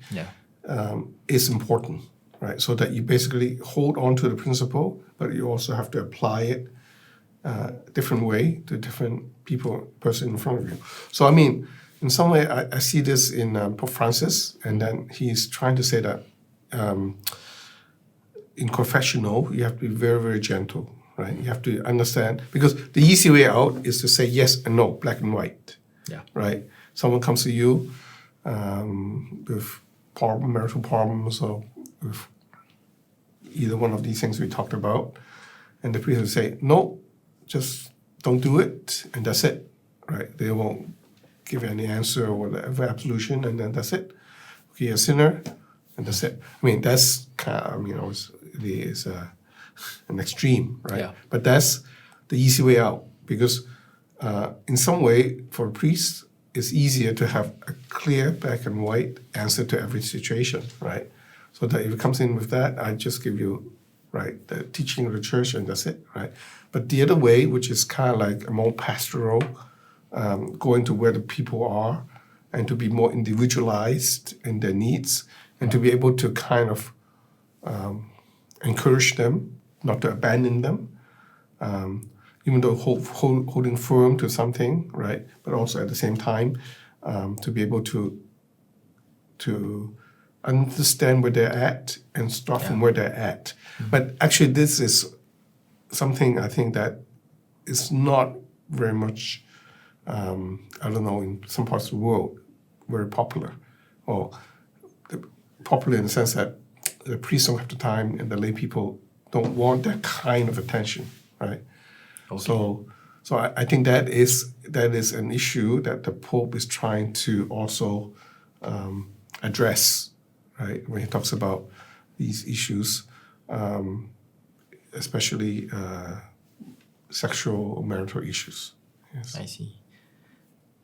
B: is important, right? So that you basically hold on to the principle, but you also have to apply it a different way to different person in front of you. So I mean, in some way, I see this in Pope Francis, and then he's trying to say that in confessional, you have to be very, very gentle, right? You have to understand, because the easy way out is to say yes and no, black and white, right? Someone comes to you with marital problems or with either one of these things we talked about, and the priest will say, no, just don't do it, and that's it, right? They won't give any answer or whatever, absolution, and then that's it. Okay, you're a sinner, and that's it. I mean, that's kind of, it's an extreme, right?
A: Yeah.
B: But that's the easy way out, because in some way, for a priest, it's easier to have a clear black and white answer to every situation, right? So that if it comes in with that, I just give you, right, the teaching of the church, and that's it, right? But the other way, which is kind of like a more pastoral, going to where the people are, and to be more individualized in their needs, and to be able to kind of encourage them, not to abandon them, even though holding firm to something, right? But also at the same time, to be able to understand where they're at and start from where they're at. But actually, this is something I think that is not very much, in some parts of the world, very popular. Or popular in the sense that the priests don't have the time and the lay people don't want that kind of attention, right? Okay. So I think that is an issue that the Pope is trying to also address, right? When he talks about these issues, especially sexual or marital issues. Yes.
A: I see.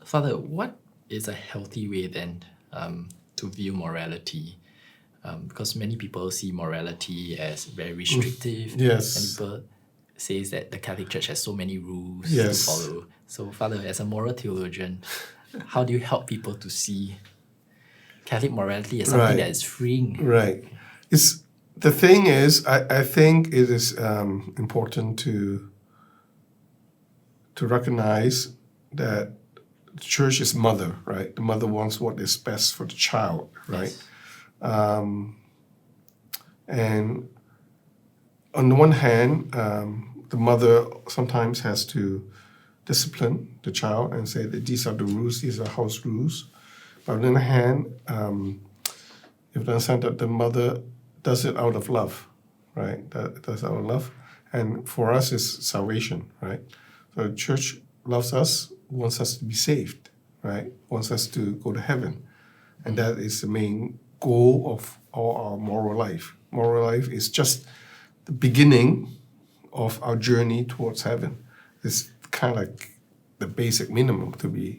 A: Father, what is a healthy way then to view morality? Because many people see morality as very restrictive.
B: Yes.
A: And people say that the Catholic Church has so many rules
B: Yes.
A: to follow. So, Father, as a moral theologian, how do you help people to see Catholic morality as something that is freeing?
B: Right. The thing is, I think it is important to recognize that the church is mother, right? The mother wants what is best for the child, right?
A: Yes.
B: And on the one hand, the mother sometimes has to discipline the child and say that these are the rules, these are house rules. But on the other hand, you have to understand that the mother does it out of love, right? That does it out of love. And for us, it's salvation, right? So the church loves us, wants us to be saved, right? Wants us to go to heaven. And that is the main goal of all our moral life. Moral life is just the beginning of our journey towards heaven. It's kind of like the basic minimum to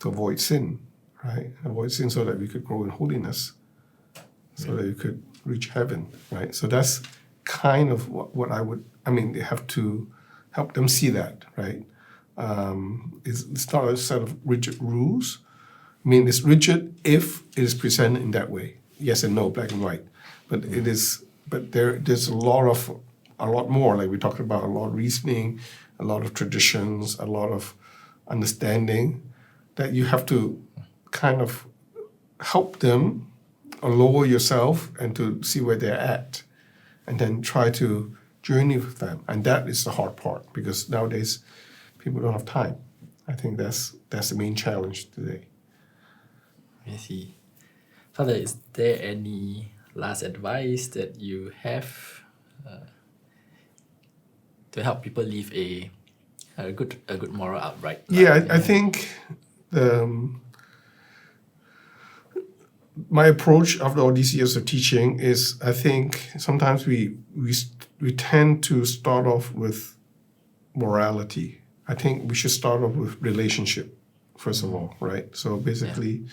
B: avoid sin, right? Avoid sin so that we could grow in holiness, so that you could reach heaven, right? So that's kind of what they have to help them see that, right? It's not a set of rigid rules. I mean, it's rigid if it is presented in that way. Yes and no, black and white. But there's a lot more, like we talked about, a lot of reasoning, a lot of traditions, a lot of understanding that you have to kind of help them or lower yourself and to see where they're at, and then try to journey with them. And that is the hard part, because nowadays people don't have time. I think that's the main challenge today.
A: I see. Father, is there any last advice that you have to help people live a good moral upright life?
B: Yeah, I think my approach after all these years of teaching is, I think sometimes we tend to start off with morality. I think we should start off with relationship, first of all, right? So basically,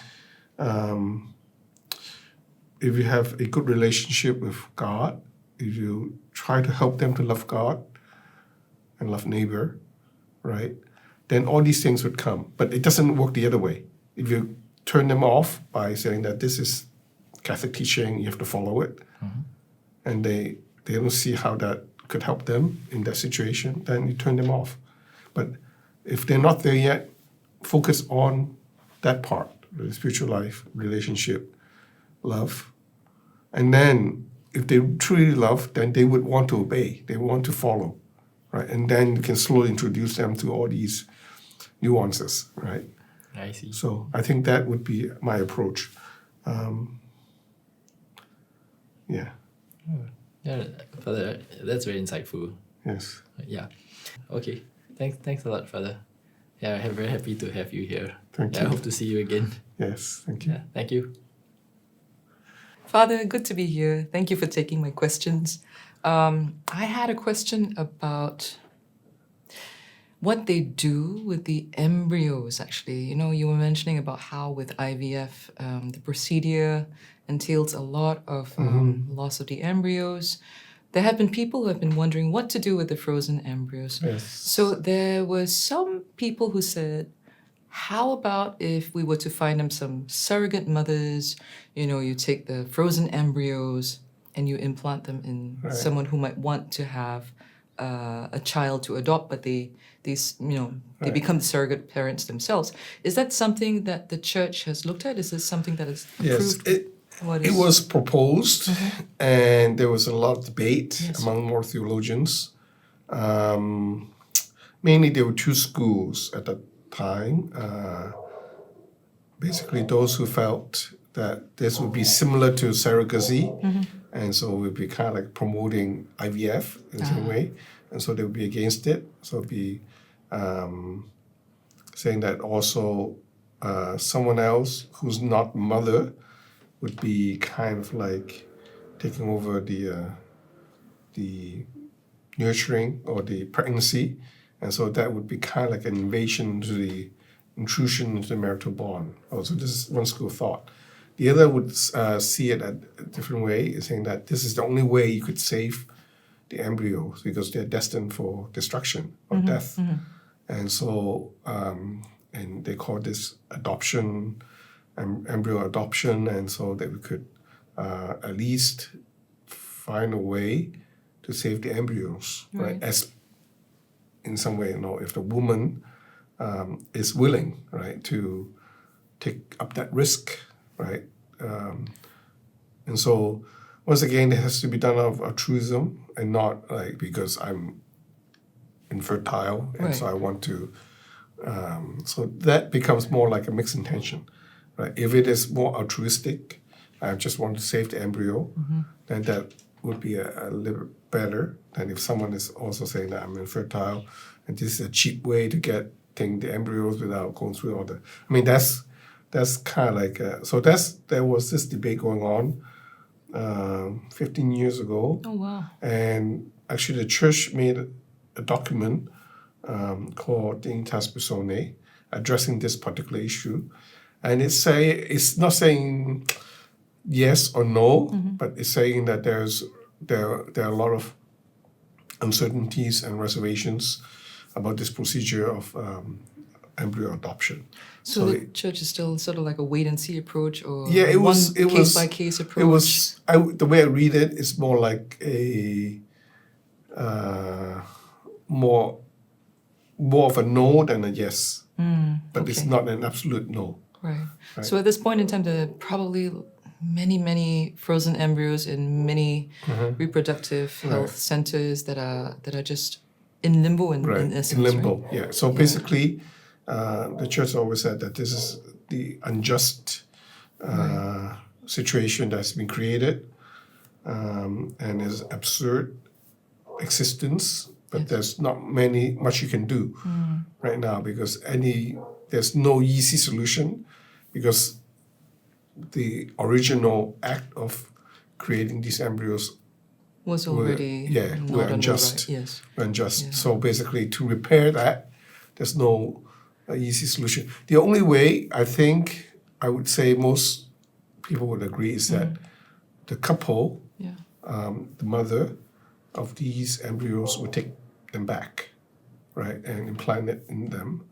B: if you have a good relationship with God, if you try to help them to love God and love neighbor, right, then all these things would come. But it doesn't work the other way. If you turn them off by saying that this is Catholic teaching, you have to follow it, and they don't see how that could help them in that situation, then you turn them off. But if they're not there yet, focus on that part, the spiritual life, relationship, love. And then if they truly love, then they would want to obey, they want to follow, right? And then you can slowly introduce them to all these nuances, right?
A: I see.
B: So I think that would be my approach. Yeah.
A: Yeah, Father, that's very insightful.
B: Yes.
A: Yeah. Okay. Thanks a lot, Father. Yeah, I'm very happy to have you here.
B: Thank
A: I
B: you.
A: hope to see you again.
B: Yes, thank you.
A: Yeah, thank you.
C: Father, good to be here. Thank you for taking my questions. I had a question about what they do with the embryos, actually. You know, you were mentioning about how with IVF, the procedure entails a lot of loss of the embryos. There have been people who have been wondering what to do with the frozen embryos.
B: Yes.
C: So there was some people who said, how about if we were to find them some surrogate mothers? You know, you take the frozen embryos and you implant them in someone who might want to have a child to adopt, but they become the surrogate parents themselves. Is that something that the church has looked at? Is this something that is approved?
B: Yes, it was proposed, and there was a lot of debate among more theologians. Mainly there were two schools at the time. Basically those who felt that this would be similar to surrogacy, and so it would be kind of like promoting IVF in some way, and so they would be against it. So it would be saying that also someone else who's not mother would be kind of like taking over the nurturing or the pregnancy, and so that would be kind of like an intrusion into the marital bond. Also, this is one school of thought. The other would see it a different way, saying that this is the only way you could save the embryos because they're destined for destruction or death. And so, and they call this adoption, embryo adoption, and so that we could at least find a way to save the embryos, right? As in some way, if the woman is willing, right, to take up that risk, right? And so, once again, it has to be done out of altruism and not like because I'm infertile and so I want to. So that becomes more like a mixed intention, right? If it is more altruistic, I just want to save the embryo, then that would be a little better than if someone is also saying that I'm infertile and this is a cheap way to get the embryos without going through all the. I mean, that's kind of like so. There was this debate going on 15 years ago.
C: Oh, wow.
B: And actually the church made a document called Dignitas Personae addressing this particular issue. And it's not saying yes or no, but it's saying that there are a lot of uncertainties and reservations about this procedure of embryo adoption.
C: So the church is still sort of like a wait and see approach, or
B: it was
C: case by case approach.
B: It was the way I read it is more like a more of a no than a yes, but it's not an absolute no.
C: Right. So at this point in time, there are probably many frozen embryos in many reproductive health centers that are just in limbo in essence.
B: In limbo,
C: right?
B: yeah. So basically, the church always said that this is the unjust situation that's been created and is absurd existence, but there's not much you can do right now because there's no easy solution because the original act of creating these embryos
C: was already
B: were unjust.
C: Right. Yes.
B: Unjust. Yeah. So basically, to repair that, there's no easy solution. The only way I would say most people would agree is that the couple, the mother of these embryos, would take them back, right, and implant it in them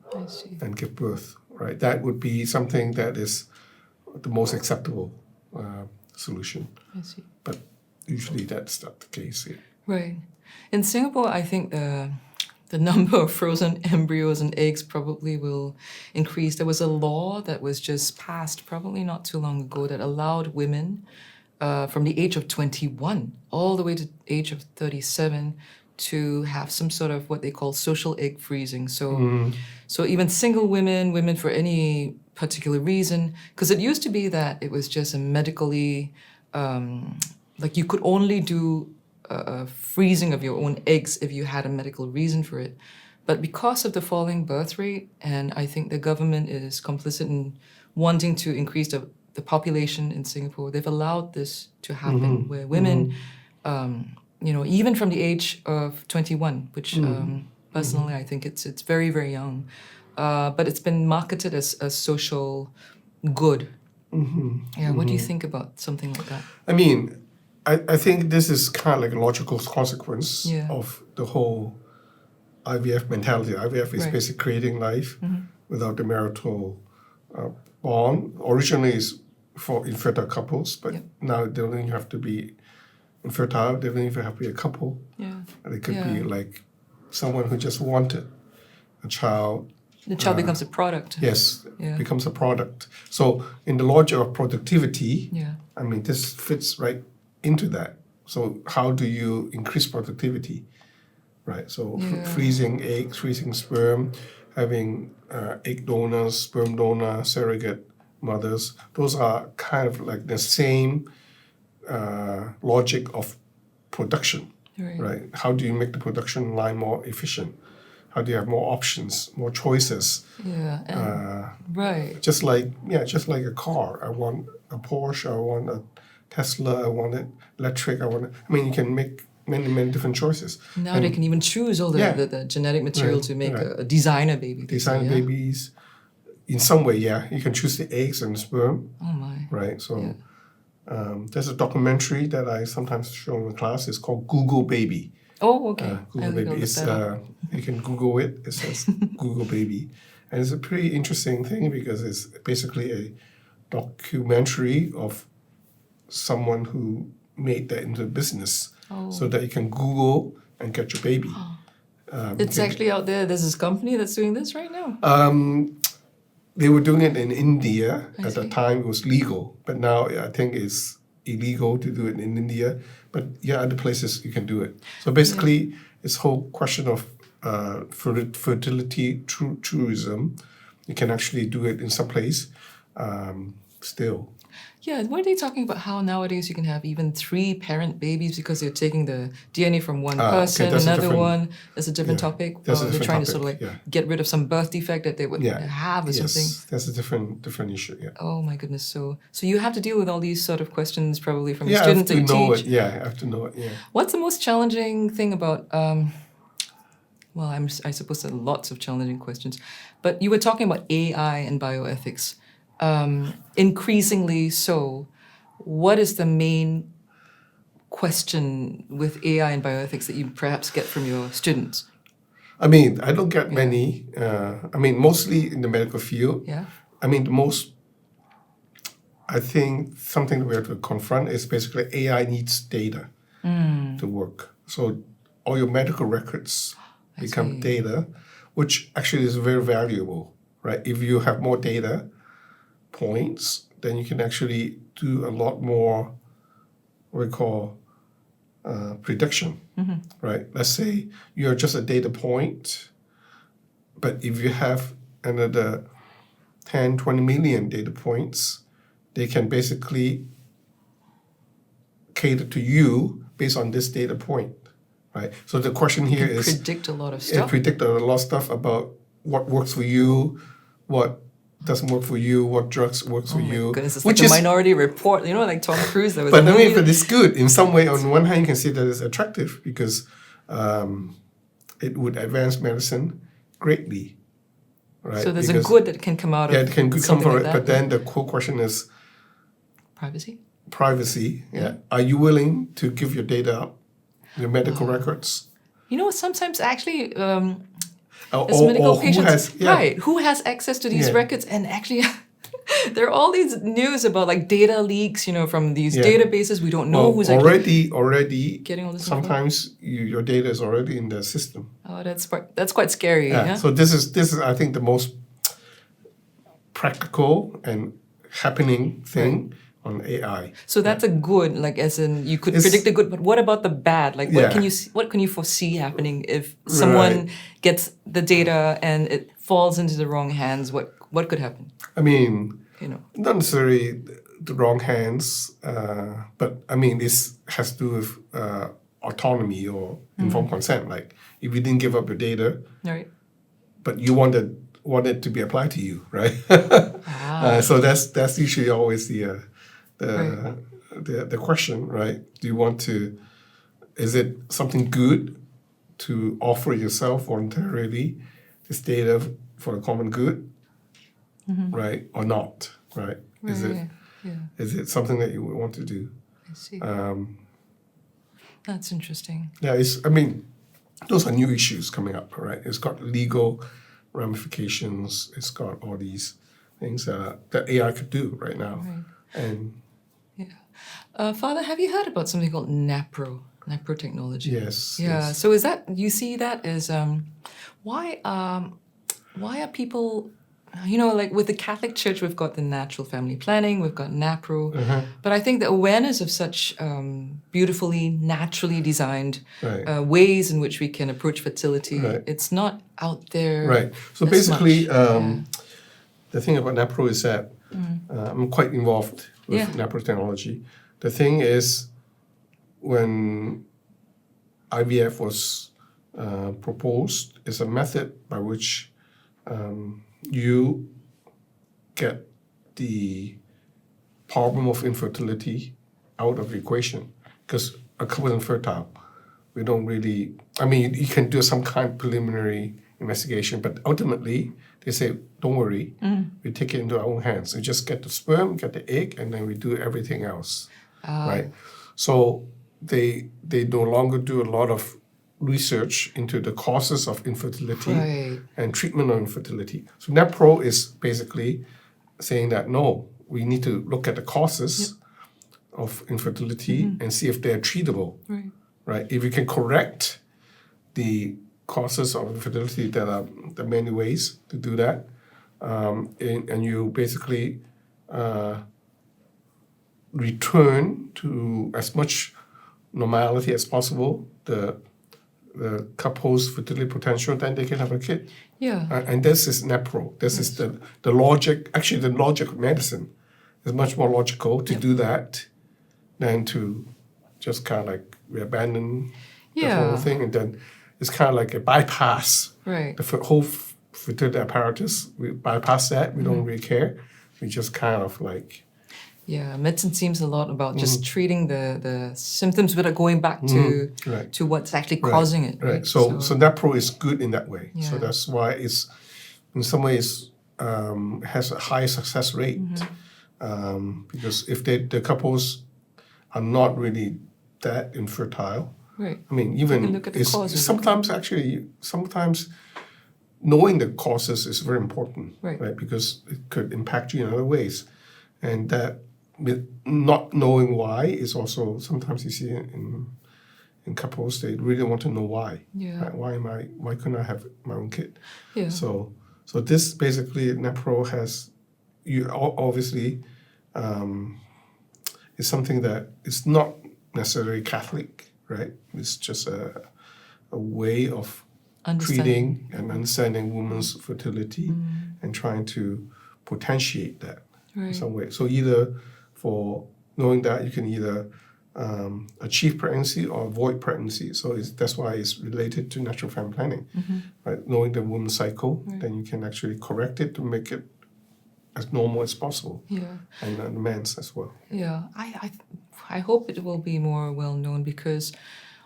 B: and give birth, right. That would be something that is the most acceptable solution.
C: I see.
B: But usually that's not the case here.
C: Right. In Singapore, I think the number of frozen embryos and eggs probably will increase. There was a law that was just passed probably not too long ago that allowed women from the age of 21 all the way to the age of 37 to have some sort of what they call social egg freezing. So even single women for any particular reason, because it used to be that it was just a medically, like you could only do a freezing of your own eggs if you had a medical reason for it. But because of the falling birth rate, and I think the government is complicit in wanting to increase the population in Singapore, they've allowed this to happen where women, even from the age of 21, which personally I think it's very, very young, but it's been marketed as a social good. What do you think about something like that?
B: I mean, I think this is kind of like a logical consequence of the whole IVF mentality. IVF is basically creating life without the marital bond. Originally it's for infertile couples, but now they don't even have to be infertile. They don't even have to be a couple. They could be like someone who just wanted a child.
C: The child becomes a product.
B: Yes, becomes a product. So in the logic of productivity, I mean, this fits right into that. So how do you increase productivity, right? So freezing eggs, freezing sperm, having egg donors, sperm donor, surrogate mothers, those are kind of like the same logic of production, right? How do you make the production line more efficient? How do you have more options, more choices? Just like a car. I want a Porsche, I want a Tesla, I want it electric, you can make many different choices.
C: Now they can even choose all the genetic material to make a designer baby.
B: Designer babies. In some way, you can choose the eggs and the sperm.
C: Oh my.
B: Right, so there's a documentary that I sometimes show in class. It's called Google Baby.
C: Oh, okay.
B: Google Baby. It's you can Google it. It says Google Baby, and it's a pretty interesting thing because it's basically a documentary of someone who made that into a business, so that you can Google and get your baby.
C: It's actually out there. There's this company that's doing this right now.
B: They were doing it in India. At the time, it was legal, but now I think it's illegal to do it in India. But other places you can do it. So basically, it's whole question of fertility tourism. You can actually do it in some place still.
C: Yeah, weren't they talking about how nowadays you can have even 3 parent babies because they're taking the DNA from one person,
B: that's a
C: another
B: different-
C: one? That's a different
B: yeah,
C: topic.
B: that's a
C: They're
B: different
C: trying to
B: topic,
C: sort of like
B: yeah.
C: get rid of some birth defect that they would
B: Yeah.
C: have or something.
B: Yes, that's a different issue. Yeah.
C: Oh my goodness! So you have to deal with all these sort of questions probably from your
B: Yeah, I have
C: students that
B: to
C: you
B: know
C: teach.
B: it. Yeah, I have to know it. Yeah.
C: What's the most challenging thing about? Well, I suppose there are lots of challenging questions, but you were talking about AI and bioethics. Increasingly so, what is the main question with AI and bioethics that you perhaps get from your students?
B: I mean, I don't get many. Mostly in the medical field.
C: Yeah.
B: I mean, I think something that we have to confront is basically AI needs data to work. So all your medical records become data, which actually is very valuable, right? If you have more data points, then you can actually do a lot more what we call prediction, right? Let's say you're just a data point, but if you have another 10, 20 million data points, they can basically cater to you based on this data point, right? So the question here is
C: predict a lot of stuff.
B: Predict a lot of stuff about what works for you, what doesn't work for you, what drugs works for you.
C: Goodness, it's like a Minority Report, like Tom Cruise. There was
B: but it's good. In some way, on one hand, you can see that it's attractive because it would advance medicine greatly, right?
C: So there's a good that can come out of
B: it can come
C: something
B: from
C: like
B: it.
C: that.
B: But then the core question is
C: privacy.
B: Yeah. Are you willing to give your data up, your medical records?
C: Sometimes actually,
B: Or
C: medical
B: who
C: patients,
B: has,
C: who has access to these records? And actually, there are all these news about like data leaks, from these databases. We don't know who's
B: already
C: getting all this.
B: Sometimes your data is already in the system.
C: Oh, that's quite scary. Yeah.
B: So this is I think the most practical and happening thing on AI.
C: So that's a good, like as in you could predict the good, but what about the bad? Like what can you foresee happening if someone gets the data and it falls into the wrong hands? What could happen?
B: I mean, not necessarily the wrong hands, but I mean this has to do with autonomy or informed consent. Like if you didn't give up your data, but you want it to be applied to you, right? So that's usually always the question, right? Do you want to? Is it something good to offer yourself voluntarily this data for the common good, right, or not, right? Is it something that you would want to do?
C: I see. That's interesting.
B: Yeah, those are new issues coming up, right? It's got legal ramifications. It's got all these things that AI could do right now, and.
C: Father, have you heard about something called NaPro Technology?
B: Yes.
C: Yeah.
B: Yes.
C: So is that, you see that as why are people, like with the Catholic Church, we've got the natural family planning, we've got NaPro, but I think the awareness of such beautifully, naturally designed ways in which we can approach fertility, it's not out there.
B: Right. So basically, the thing about NaPro is that I'm quite involved with NaPro Technology. The thing is, when IVF was proposed, it's a method by which you get the problem of infertility out of the equation. Because a couple is infertile, we don't really. You can do some kind of preliminary investigation, but ultimately they say, don't worry, we take it into our own hands. We just get the sperm, get the egg, and then we do everything else. Right? So they no longer do a lot of research into the causes of infertility and treatment of infertility. So NaPro is basically saying that no, we need to look at the causes of infertility and see if they're treatable. Right? If you can correct the causes of infertility, there are many ways to do that, and you basically return to as much normality as possible the couple's fertility potential, then they can have a kid. And this is NaPro. This is the logic. Actually, the logic of medicine it's much more logical to do that than to just kind of like we abandon the whole thing, and then it's kind of like a bypass.
C: Right.
B: The whole fertility apparatus, we bypass that. We don't really care. We just kind of like.
C: Yeah, medicine seems a lot about just treating the symptoms without going back to what's actually causing it.
B: Right. So NaPro is good in that way.
C: Yeah.
B: So that's why it's, in some ways, has a high success rate. Because if the couples are not really that infertile,
C: right.
B: I mean, even
C: look at the causes.
B: Sometimes knowing the causes is very important,
C: right?
B: Because it could impact you in other ways, and that with not knowing why is also sometimes you see in couples they really want to know why.
C: Yeah.
B: Right? Why couldn't I have my own kid?
C: Yeah.
B: So this basically NaPro has you obviously is something that is not necessarily Catholic, right? It's just a way of treating and understanding women's fertility and trying to potentiate that in some way. So either for knowing that you can either achieve pregnancy or avoid pregnancy. So that's why it's related to natural family planning, right? Knowing the woman's cycle, then you can actually correct it to make it as normal as possible.
C: Yeah.
B: And the men's as well.
C: Yeah. I hope it will be more well known because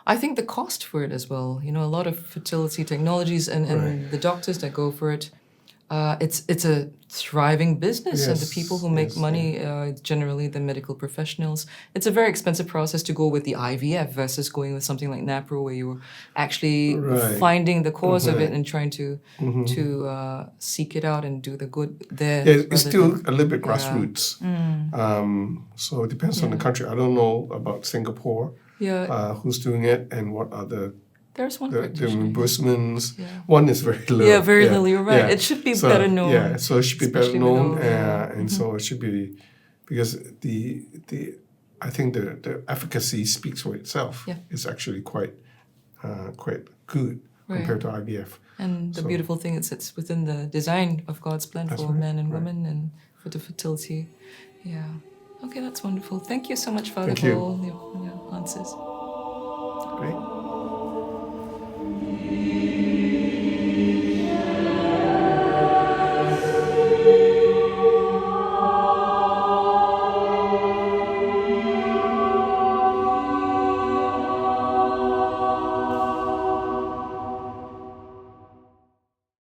C: I think the cost for it as well. You know, a lot of fertility technologies and the doctors that go for it, it's a thriving business, and the people who make money, generally the medical professionals, it's a very expensive process to go with the IVF versus going with something like NaPro, where you're actually finding the cause of it and trying to seek it out and do the good there.
B: Yeah, it's still a little bit grassroots. So it depends on the country. I don't know about Singapore. Who's doing it and what are
C: there's one
B: the reimbursements.
C: Yeah.
B: One is very low.
C: Yeah, very low. You're right. It should be better known.
B: Yeah, so it should be better known,
C: below,
B: and so it should be because I think the efficacy speaks for itself.
C: Yeah.
B: It's actually quite good compared to IVF.
C: And the beautiful thing is it's within the design of God's plan for men and women and for the fertility. Yeah. Okay, that's wonderful. Thank you so much, Father, for all your answers.
B: Great.